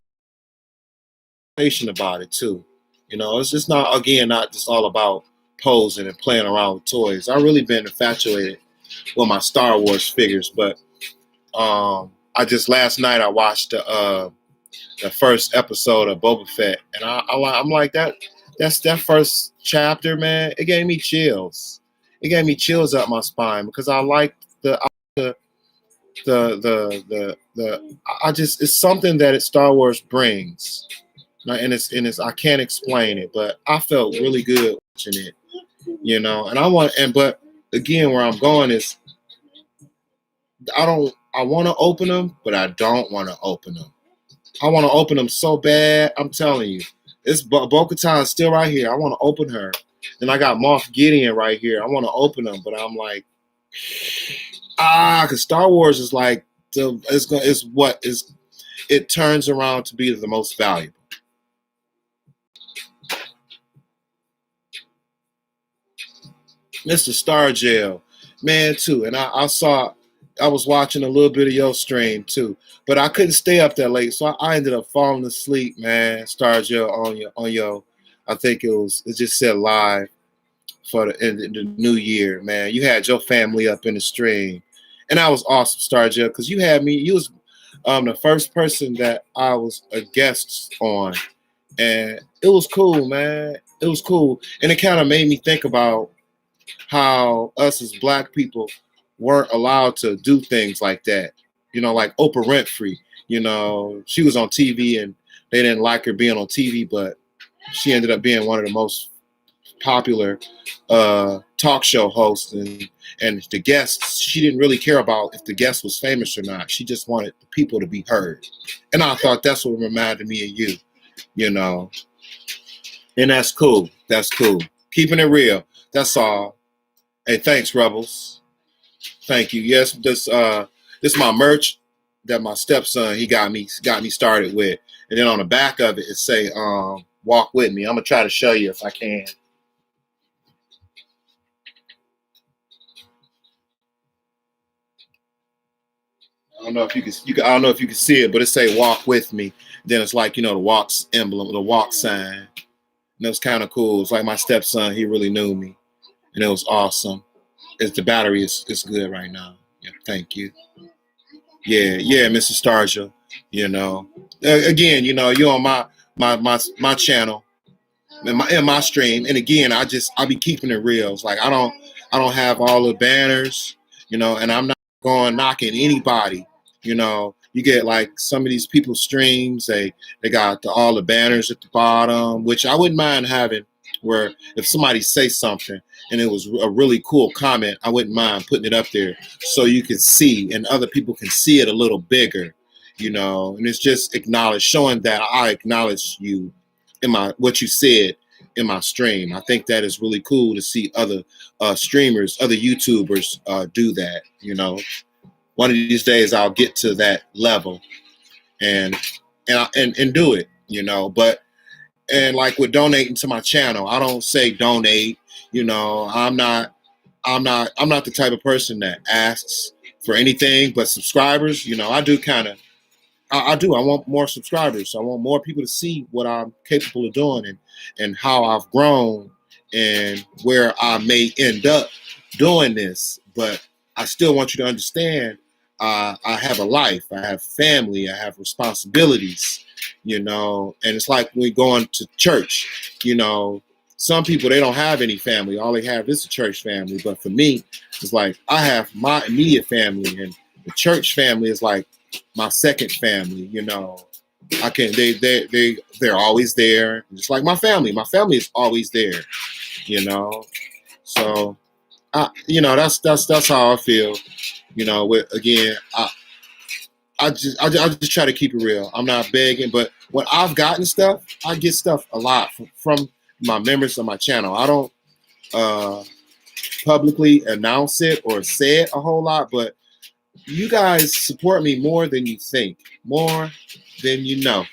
there. About it too. It's just not just all about posing and playing around with toys. I've really been infatuated with my Star Wars figures, but I just last night I watched the first episode of Boba Fett, and I'm like that. That's that first chapter, man. It gave me chills. It gave me chills up my spine because I like the it's something that Star Wars brings, and it's I can't explain it, but I felt really good watching it, and but again, where I'm going is I want to open them, but I don't want to open them. I want to open them so bad. I'm telling you, it's Bo-Katan still right here. I want to open her. Then I got Moff Gideon right here. I want to open them, but I'm like, because Star Wars is like it turns around to be the most valuable. Mr. Star Jail, man, too. And I was watching a little bit of your stream too, but I couldn't stay up that late, so I ended up falling asleep, man. Star Jail on your, I think it just said live for the new year, man. You had your family up in the stream, and that was awesome, Star Jail, because you was the first person that I was a guest on, and it was cool, man. It was cool, and it kind of made me think about how us as black people weren't allowed to do things like that. You know, like Oprah Winfrey, she was on TV and they didn't like her being on TV, but she ended up being one of the most popular talk show hosts. And the guests, she didn't really care about if the guest was famous or not. She just wanted the people to be heard. And I thought that's what reminded me of you, And that's cool. That's cool. Keeping it real. That's all. Hey, thanks, Rebels. Thank you. Yes, this my merch that my stepson he got me started with, and then on the back of it say "Walk with me." I'm gonna try to show you if I can. I don't know if I don't know if you can see it, but it say "Walk with me." Then it's like the walk's emblem, the walk sign. And it was kind of cool. It's like my stepson, he really knew me, and it was awesome. The battery is good right now. Yeah, thank you. Yeah, Mr. Starja. Again, you're on my channel, in my stream, and again, I be keeping it real. It's like I don't have all the banners, and I'm not going knocking anybody. You get like some of these people's streams, they got all the banners at the bottom, which I wouldn't mind having. Where if somebody say something and it was a really cool comment, I wouldn't mind putting it up there so you can see and other people can see it a little bigger, and it's just showing that I acknowledge you in what you said in my stream. I think that is really cool to see other streamers, other YouTubers do that. One of these days I'll get to that level and do it. But and like with donating to my channel, I don't say donate. I'm not the type of person that asks for anything but subscribers. I do kind of. I do. I want more subscribers. I want more people to see what I'm capable of doing and how I've grown and where I may end up doing this. But I still want you to understand I have a life. I have family. I have responsibilities, and it's like when going to church, some people, they don't have any family. All they have is a church family. But for me, it's like I have my immediate family, and the church family is like my second family. I can they're always there, just like my family. My family is always there. So that's how I feel. With again, I just try to keep it real. I'm not begging, but when I've gotten stuff, I get stuff a lot from my members of my channel. I don't publicly announce it or say it a whole lot, but you guys support me more than you think, more than you know,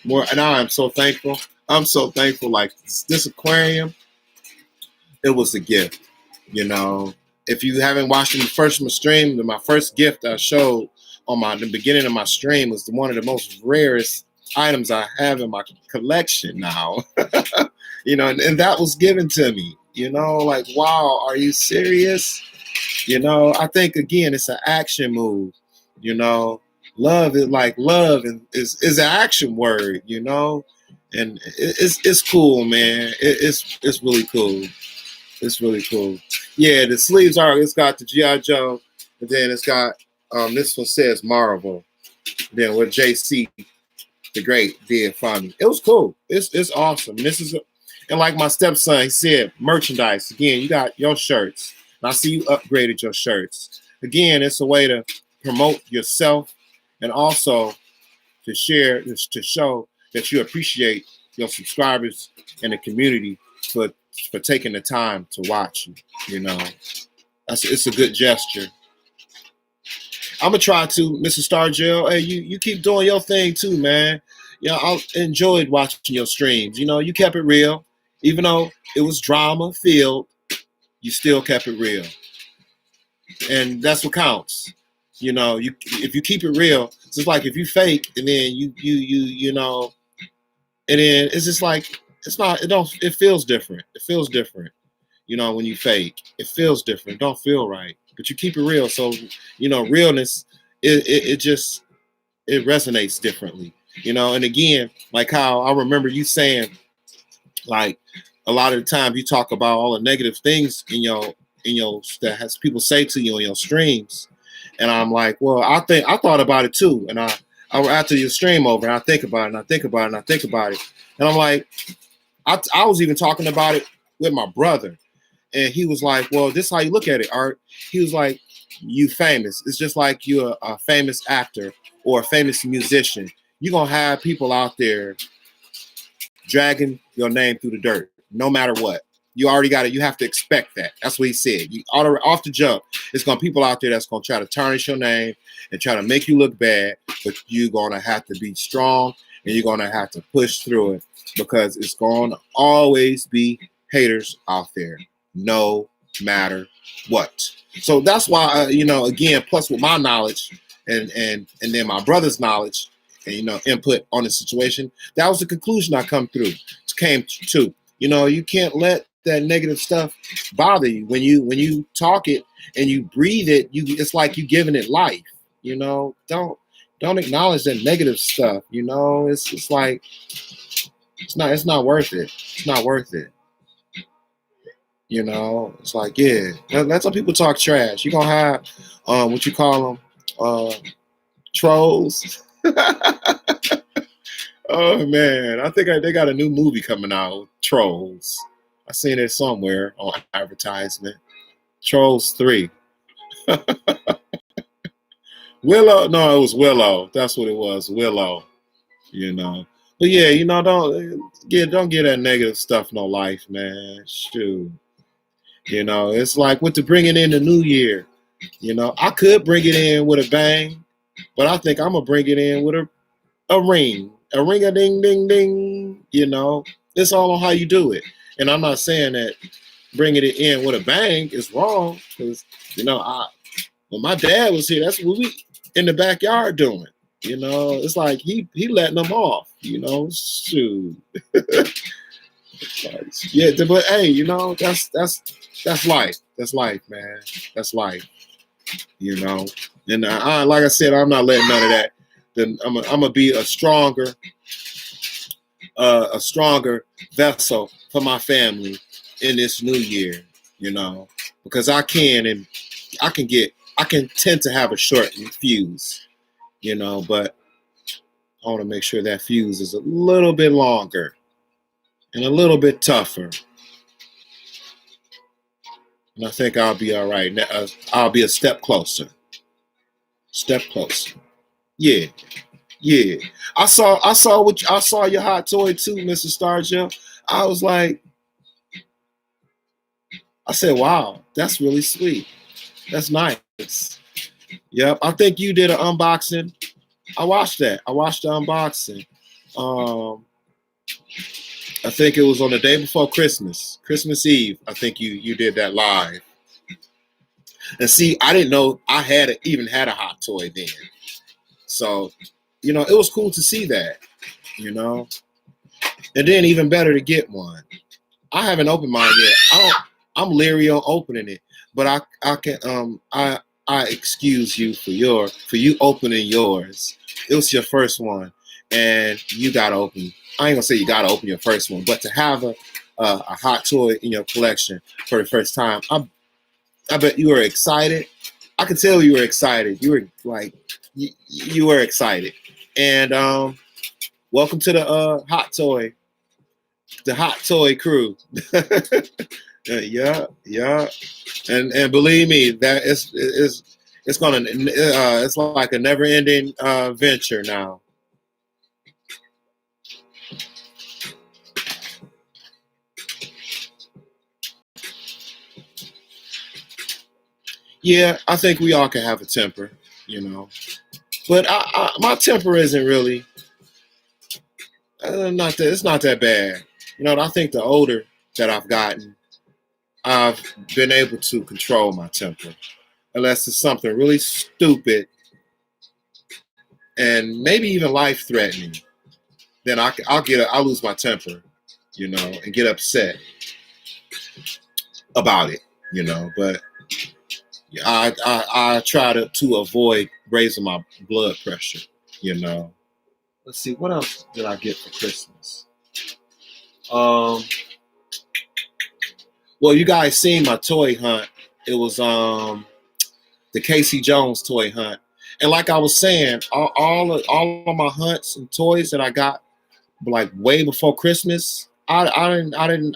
more, and I am so thankful. I'm so thankful. Like this aquarium, it was a gift. If you haven't watched the first my stream, my first gift I showed on the beginning of my stream was one of the most rarest items I have in my collection now. And that was given to me. Like, wow, are you serious? I think again, it's an action move. Love is like love and is an action word. And it's cool, man. It's really cool. It's really cool. Yeah, the sleeves it's got the G.I. Joe, and then it's got this one says Marvel. Then what JC the Great did for me. It was cool. It's awesome. And like my stepson, he said, merchandise. Again, you got your shirts. And I see you upgraded your shirts. Again, it's a way to promote yourself and also to share, to show that you appreciate your subscribers and the community for taking the time to watch you. You know, it's a good gesture. I'm gonna try to, Mr. Stargell. Hey, you keep doing your thing too, man. You know, I enjoyed watching your streams. You know, you kept it real, even though it was drama filled. You still kept it real, and that's what counts. You know, if you keep it real, it's just like if you fake and then you know, and then it's just like it feels different. It feels different. You know, when you fake, it feels different. It don't feel right, but you keep it real. So, you know, realness, it just, it resonates differently, you know. And again, like how I remember you saying, like, a lot of the time you talk about all the negative things in your that has people say to you in your streams, and I'm like, well, I thought about it too, and I after your stream over, and I think about it, and I think about it, and I think about it, and I'm like, I was even talking about it with my brother, and he was like, well, this is how you look at it, Art. He was like, you famous. It's just like you're a famous actor or a famous musician. You're going to have people out there dragging your name through the dirt, no matter what. You already got it. You have to expect that. That's what he said. You off the jump, it's going to people out there that's going to try to tarnish your name and try to make you look bad, but you're going to have to be strong and you're going to have to push through it, because it's going to always be haters out there, no matter what. So that's why, you know, again, plus with my knowledge and then my brother's knowledge and, you know, input on the situation, that was the conclusion I came to. You know, you can't let that negative stuff bother you. When you talk it and you breathe it, it's like you giving it life. You know, don't acknowledge that negative stuff. You know, it's like it's not worth it. It's not worth it. You know, it's like, yeah, that's how people talk trash. You're gonna have what you call them, trolls. Oh man, I think they got a new movie coming out, Trolls. I seen it somewhere on advertisement. Trolls 3. Willow, no, it was Willow. That's what it was, Willow. You know, but yeah, you know, don't get that negative stuff no life, man. Shoot, you know, it's like with the bringing in the new year. You know, I could bring it in with a bang, but I think I'm gonna bring it in with a ring, a ding ding ding. You know, it's all on how you do it. And I'm not saying that bringing it in with a bang is wrong, because you know, when my dad was here, that's what we in the backyard doing. You know, it's like he letting them off. You know, shoot. Yeah, but hey, you know, that's life. That's life, man. That's life. You know, and like I said, I'm not letting none of that. Then I'm gonna be a stronger vessel for my family in this new year. You know, because I can tend to have a short fuse. You know, but I want to make sure that fuse is a little bit longer and a little bit tougher. And I think I'll be all right. I'll be a step closer. Step closer. Yeah. Yeah. I saw your hot toy too, Mr. Stargell. I was like, I said, wow, that's really sweet. That's nice. Yep. I think you did an unboxing. I watched that. I watched the unboxing. I think it was on the day before Christmas Eve. I think you did that live. And see, I didn't know I even had a hot toy then. So, you know, it was cool to see that, you know. And then even better to get one. I haven't opened mine yet. I'm leery on opening it, but I excuse you for you opening yours. It was your first one, and you gotta open. I ain't gonna say you gotta open your first one, but to have a hot toy in your collection for the first time, I bet you were excited. I could tell you were excited. You were like, you were excited. And welcome to the hot toy crew. Yeah. And believe me, that it's gonna it's like a never ending venture now. Yeah, I think we all can have a temper, you know. But my temper isn't really not that it's not that bad. You know, I think the older that I've gotten, I've been able to control my temper. Unless it's something really stupid and maybe even life threatening, then I'll lose my temper, you know, and get upset about it, you know. But I try to avoid raising my blood pressure, you know. Let's see, what else did I get for Christmas? Um, well, you guys seen my toy hunt. It was the Casey Jones toy hunt, and like I was saying, all of my hunts and toys that I got like way before Christmas. I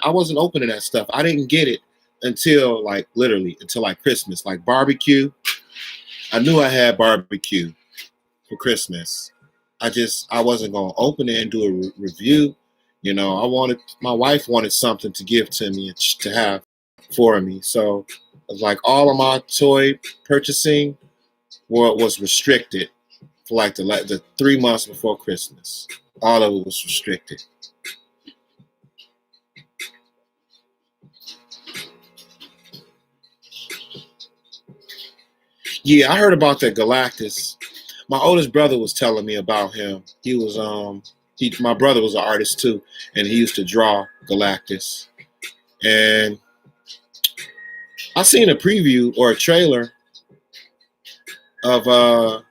wasn't opening that stuff. I didn't get it until like literally until like Christmas, like barbecue. I knew I had barbecue for Christmas. I wasn't gonna open it and do a review. You know, my wife wanted something to give to me and to have for me. So like all of my toy purchasing was restricted for like the 3 months before Christmas. All of it was restricted. Yeah, I heard about that Galactus. My oldest brother was telling me about him. My brother was an artist too, and he used to draw Galactus. And I seen a preview or a trailer of of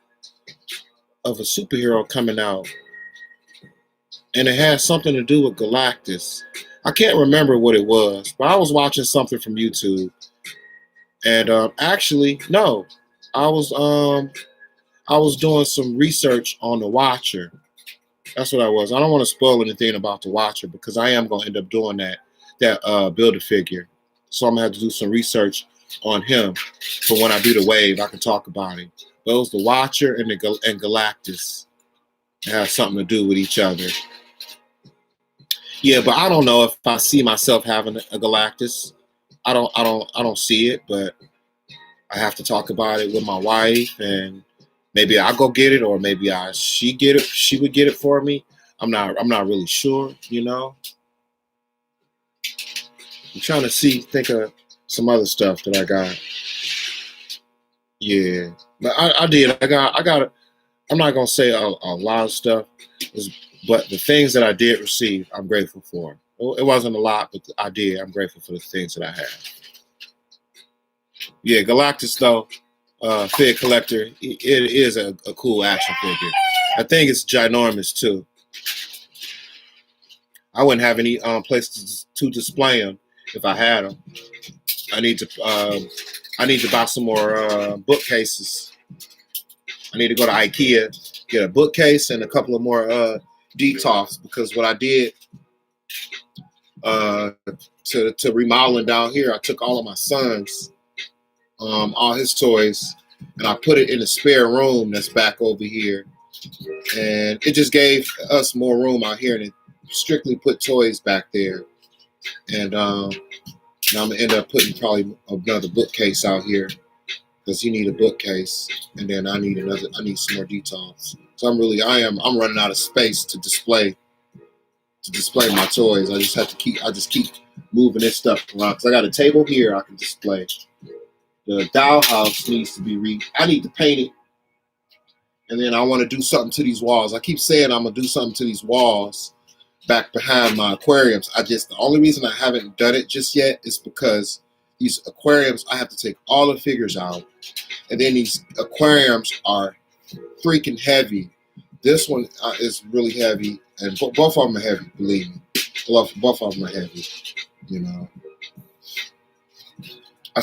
a superhero coming out, and it had something to do with Galactus. I can't remember what it was, but I was watching something from YouTube, and actually, no, I was um I was doing some research on the Watcher. That's what I was. I don't want to spoil anything about the Watcher because I am going to end up doing that build a figure. So I'm gonna have to do some research on him for when I do the wave. I can talk about him. Those the Watcher and and Galactus have something to do with each other. Yeah, but I don't know if I see myself having a Galactus. I don't see it, but I have to talk about it with my wife, and maybe I'll go get it, or maybe she get it. She would get it for me. I'm not really sure. You know, I'm trying to think of some other stuff that I got. Yeah, but I did. I got. I'm not gonna say a lot of stuff, but the things that I did receive, I'm grateful for. It wasn't a lot, but I did. I'm grateful for the things that I have. Yeah, Galactus though, Fig Collector, it is a cool action figure. I think it's ginormous too. I wouldn't have any place to display them if I had them. I need to I need to buy some more bookcases. I need to go to IKEA, get a bookcase and a couple of more detox because what I did uh, to remodeling down here, I took all of my son's all his toys and I put it in a spare room that's back over here, and it just gave us more room out here, and it strictly put toys back there, and I'm gonna end up putting probably another bookcase out here because you need a bookcase, and then I need some more detox. So I'm running out of space to display my toys. I just keep moving this stuff around because I got a table here I can display. The dollhouse needs to be I need to paint it, and then I want to do something to these walls. I keep saying I'm gonna do something to these walls back behind my aquariums. The only reason I haven't done it just yet is because these aquariums, I have to take all the figures out, and then these aquariums are freaking heavy. This one is really heavy, and both of them are heavy. Believe me, both of them are heavy. You know, I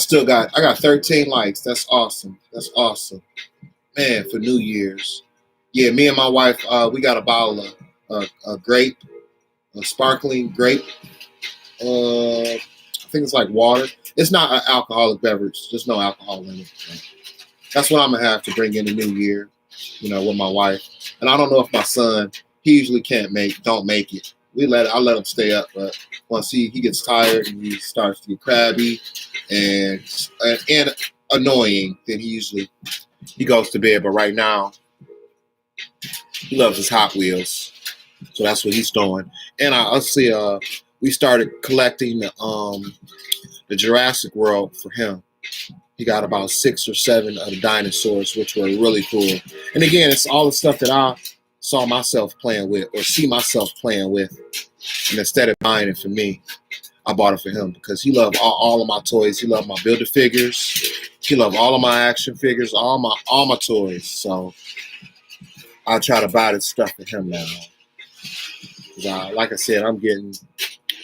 got 13 likes. That's awesome. That's awesome, man. For New Year's, yeah, me and my wife, we got a bottle of grape, a sparkling grape. I I think it's like water. It's not an alcoholic beverage. There's no alcohol in it. That's what I'm gonna have to bring in the new year, with my wife. And I don't know if my son, he usually don't make it. I let him stay up, but once he gets tired and he starts to get crabby and annoying, then he goes to bed. But right now, he loves his Hot Wheels, so that's what he's doing. And I see we started collecting the Jurassic World for him. He got about 6 or 7 of the dinosaurs, which were really cool. And again, it's all the stuff that I saw myself playing with or see myself playing with. And instead of buying it for me, I bought it for him because he loved all of my toys. He loved my Build-A-Figures. He loved all of my action figures, all my toys. So I try to buy this stuff for him now. Like I said,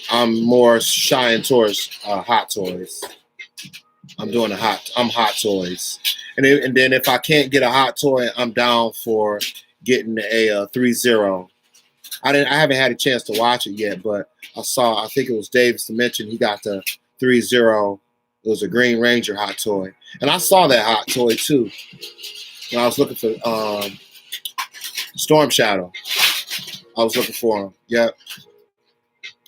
I'm more shying towards hot toys. I'm hot toys. And then if I can't get a hot toy, I'm down for getting a 3-0. I haven't had a chance to watch it yet, but I think it was Davis to mention he got the 3-0. It was a Green Ranger hot toy. And I saw that hot toy too when I was looking for Storm Shadow. I was looking for him. Yep.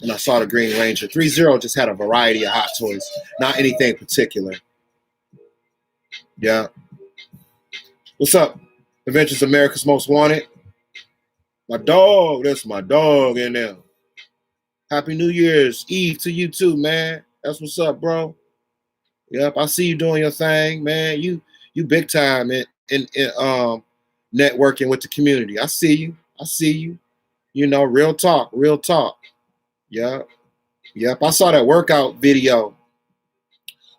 And I saw the Green Ranger. 3-0 just had a variety of hot toys, not anything particular. Yeah. What's up? Adventures America's Most Wanted. My dog. That's my dog in there. Happy New Year's Eve to you too, man. That's what's up, bro. Yep, I see you doing your thing, man. You big time in networking with the community. I see you. Real talk, real talk. Yep. I saw that workout video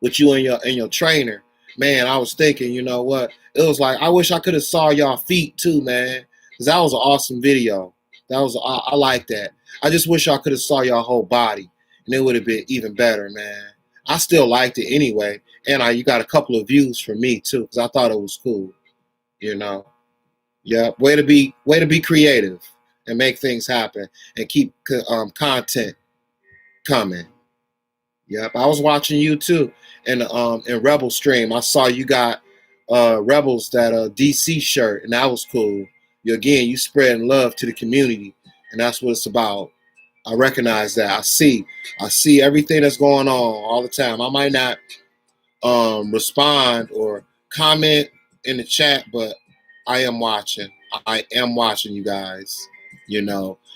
with you and your trainer. Man, I was thinking, you know what? It was like I wish I could have saw y'all feet too, man. Because that was an awesome video. I like that. I just wish I could have saw y'all whole body, and it would have been even better, man. I still liked it anyway, and you got a couple of views from me too, because I thought it was cool. Yeah. Way to be creative and make things happen and keep content coming. Yep, I was watching you too, in Rebel stream. I saw you got Rebels that DC shirt, and that was cool. You spreading love to the community, and that's what it's about. I recognize that. I see everything that's going on all the time. I might not respond or comment in the chat, but I am watching. I am watching you guys.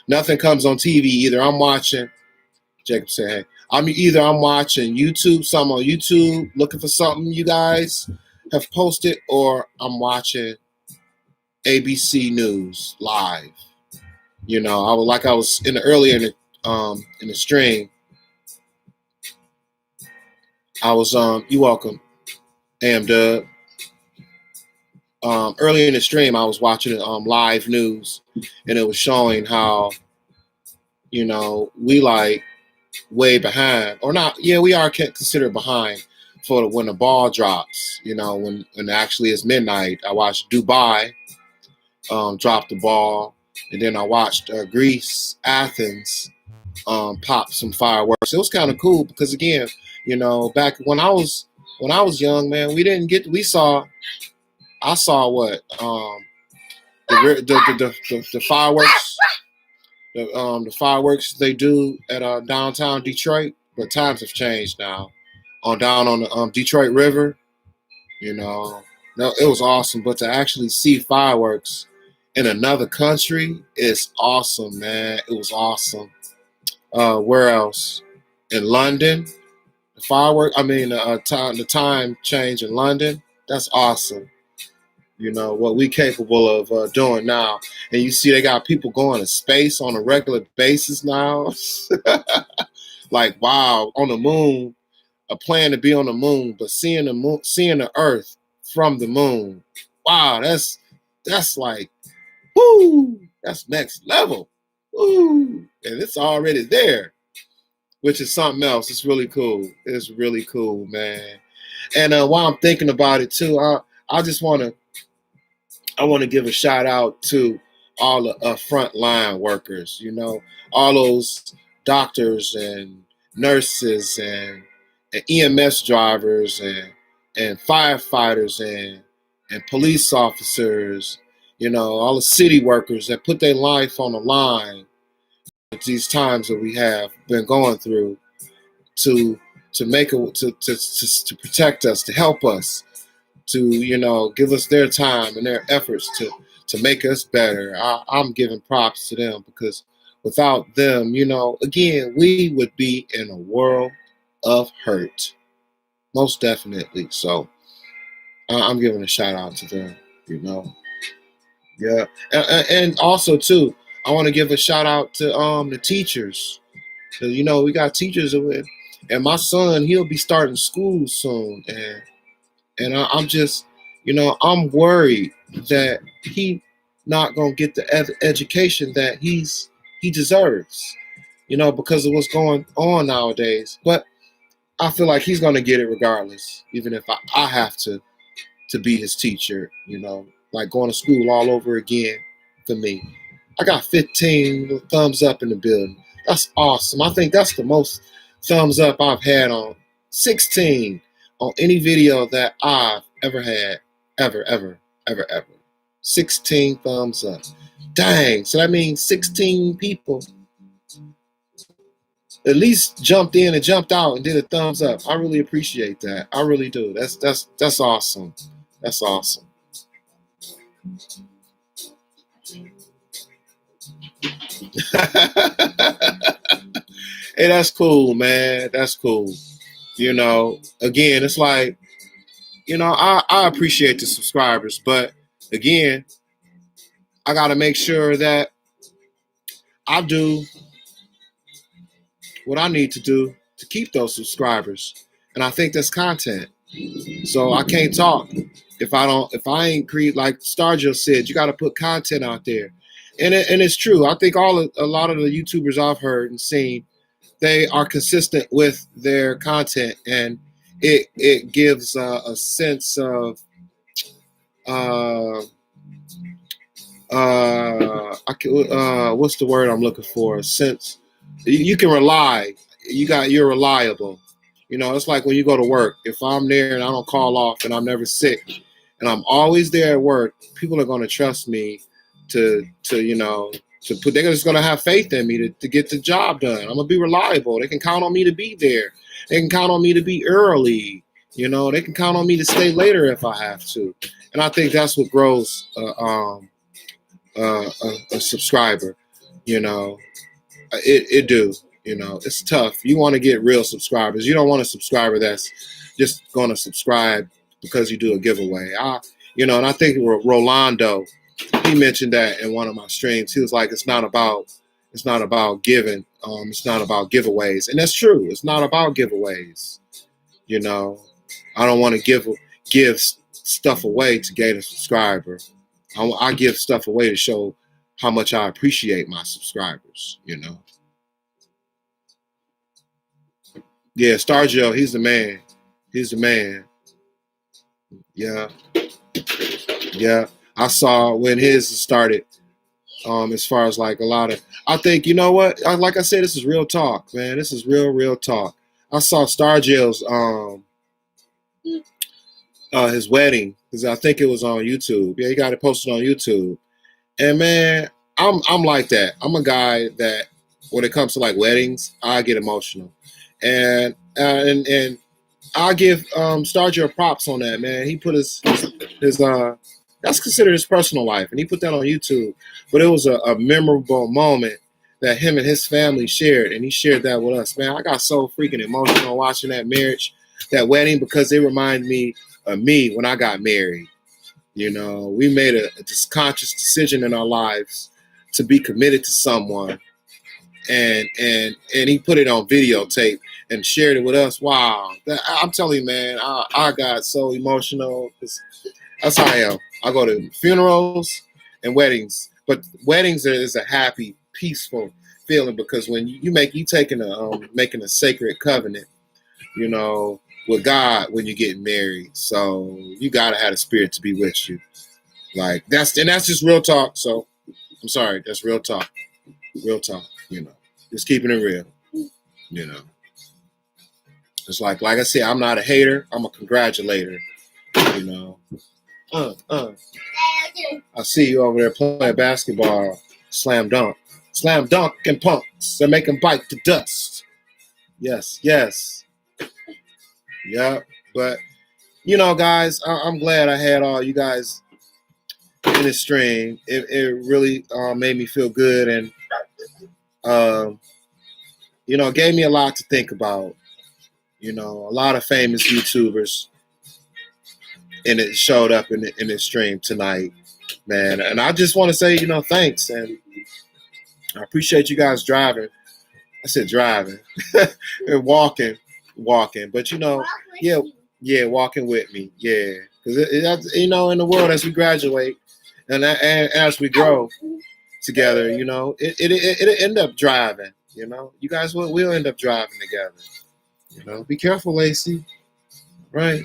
Nothing comes on TV. Either I'm watching. Jacob said, "Hey, I'm watching YouTube, something on YouTube, looking for something you guys have posted, or I'm watching ABC News live." I was earlier in the stream. I was you welcome, Am Dub. Earlier in the stream, I was watching live news, and it was showing how we like way behind, or not. Yeah, we are considered behind for when the ball drops. When actually it's midnight. I watched Dubai drop the ball, and then I watched Greece, Athens pop some fireworks. It was kind of cool because again, back when I was young, man, I saw what the fireworks. The fireworks they do at downtown Detroit, but times have changed now. Down on the Detroit River, no, it was awesome. But to actually see fireworks in another country is awesome, man. It was awesome. Where else? In London, the firework. The time change in London. That's awesome. What we capable of doing now. And you see they got people going to space on a regular basis now. Like, wow, on the moon, a plan to be on the moon, but seeing the earth from the moon. Wow, that's like, whoo, that's next level. Woo. And it's already there, which is something else. It's really cool. It's really cool, man. And while I'm thinking about it too, I just want to give a shout out to all the frontline workers, all those doctors and nurses and and EMS drivers and firefighters and police officers, all the city workers that put their life on the line at these times that we have been going through to make it to protect us, to help us, to give us their time and their efforts to make us better. I'm giving props to them because without them, again, we would be in a world of hurt, most definitely. So I'm giving a shout out to them. Yeah, and also too, I want to give a shout out to the teachers. We got teachers with, and my son, he'll be starting school soon, and I'm just, I'm worried that he not gonna get the education that he deserves, because of what's going on nowadays. But I feel like he's gonna get it regardless, even if I have to be his teacher, like going to school all over again for me. I got 15 thumbs up in the building. That's awesome. I think that's the most thumbs up I've had on 16 on any video that I've ever had. Ever, ever, ever, ever. 16 thumbs up. Dang. So that means 16 people at least jumped in and jumped out and did a thumbs up. I really appreciate that. I really do. That's awesome. That's awesome. Hey, that's cool, man. That's cool. Again, it's like, I appreciate the subscribers, but again, I got to make sure that I do what I need to do to keep those subscribers. And I think that's content. So I can't talk if I ain't create, like Starjo said, you got to put content out there. And it's true. I think a lot of the YouTubers I've heard and seen, they are consistent with their content, and it gives a sense of what's the word I'm looking for? A sense you can rely. You're reliable. It's like when you go to work. If I'm there and I don't call off and I'm never sick and I'm always there at work, people are going to trust me to put. They're just going to have faith in me to get the job done. I'm gonna be reliable. They can count on me to be there. They can count on me to be early. They can count on me to stay later if I have to. And I think that's what grows a subscriber. It do. It's tough. You want to get real subscribers. You don't want a subscriber that's just going to subscribe because you do a giveaway. And I think Rolando, he mentioned that in one of my streams. He was like, it's not about giving. It's not about giveaways. And that's true. It's not about giveaways. I don't want to give stuff away to gain a subscriber. I give stuff away to show how much I appreciate my subscribers, Yeah, Starjo, he's the man. He's the man. Yeah. Yeah. I saw when his started, as far as like a lot of, I think, you know what? Like I said, this is real talk, man. This is real talk. I saw Starjo's, his wedding, because I think it was on YouTube. Yeah, he got it posted on YouTube. And man, I'm like that. I'm a guy that when it comes to like weddings, I get emotional. And I give Starjo props on that, man. He put his that's considered his personal life, and he put that on YouTube. But it was a memorable moment that him and his family shared, and he shared that with us. Man, I got so freaking emotional watching that marriage, that wedding, because it reminded me of me when I got married. We made a conscious decision in our lives to be committed to someone, and he put it on videotape and shared it with us. Wow, I'm telling you, man, I got so emotional. That's how I am. I go to funerals and weddings, but weddings is a happy, peaceful feeling, because when you making a sacred covenant, with God when you're getting married. So you gotta have the spirit to be with you. Like that's just real talk. So I'm sorry, that's real talk. Real talk. Just keeping it real. It's like I said, I'm not a hater. I'm a congratulator. You know. I see you over there playing basketball. Slam dunk. Slam dunk and punks and make them bite the dust. Yes, yes. Yeah. But, you know, guys, I'm glad I had all you guys in the stream. It really made me feel good and, you know, gave me a lot to think about. You know, a lot of famous YouTubers, and it showed up in the stream tonight, man. And I just want to say, you know, thanks. And I appreciate you guys driving. I said driving and walking. But, you know, yeah, walking with me. Yeah. Because, you know, in the world as we graduate and as we grow together, you know, it'll end up driving. You know, you guys we'll end up driving together. You know, be careful, Lacey. Right.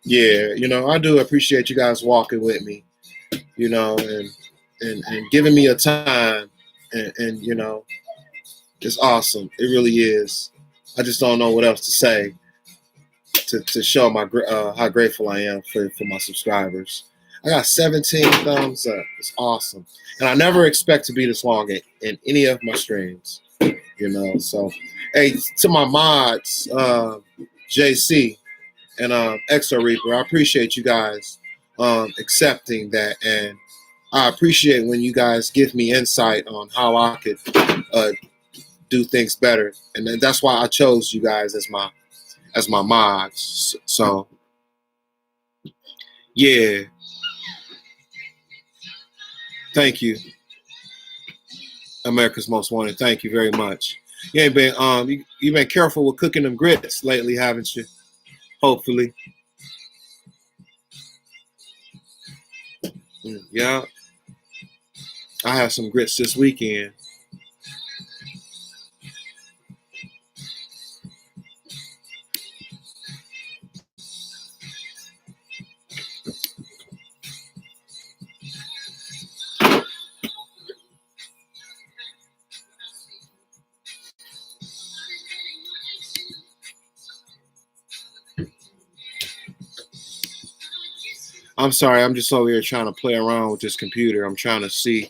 Yeah, you know, I do appreciate you guys walking with me, you know, and giving me a time and you know, it's awesome. It really is. I just don't know what else to say to show my how grateful I am for my subscribers. I got 17 thumbs up. It's awesome. And I never expect to be this long in any of my streams, you know. So, hey, to my mods, JC and Exo Reaper, I appreciate you guys accepting that, and I appreciate when you guys give me insight on how I could do things better, and that's why I chose you guys as my mods. So yeah, thank you, America's Most Wanted. Thank you very much. You ain't been you've been careful with cooking them grits lately, haven't you? Hopefully, yeah. I have some grits this weekend. I'm sorry, I'm just over here trying to play around with this computer. I'm trying to see.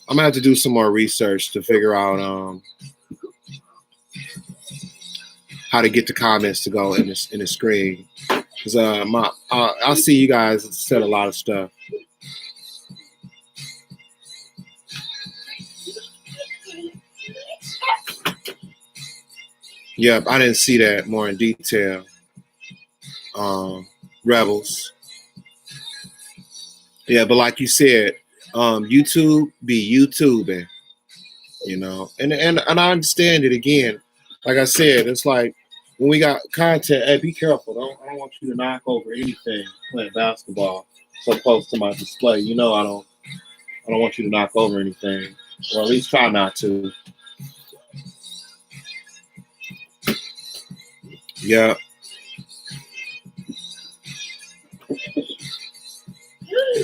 I'm gonna have to do some more research to figure out how to get the comments to go in the screen. Cause I'll see you guys said a lot of stuff. Yep, I didn't see that more in detail. Rebels. Yeah, but like you said, YouTube be YouTubing, you know, and I understand it again. Like I said, it's like when we got content. Hey, be careful! I don't want you to knock over anything playing basketball so close to my display. You know, I don't want you to knock over anything, or at least try not to. Yeah.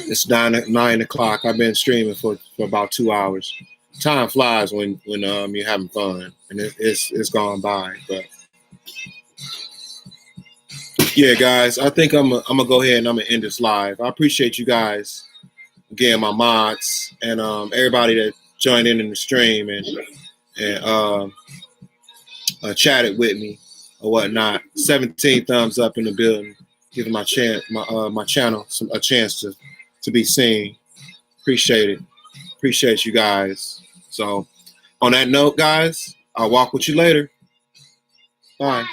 It's 9 o'clock. I've been streaming for about 2 hours. Time flies when you're having fun, and it's gone by. But yeah, guys, I think I'm gonna go ahead and I'm gonna end this live. I appreciate you guys again, my mods, and everybody that joined in the stream and chatted with me or whatnot. 17 thumbs up in the building, giving my channel a chance to be seen. Appreciate it. Appreciate you guys. So on that note, guys, I'll walk with you later. Bye.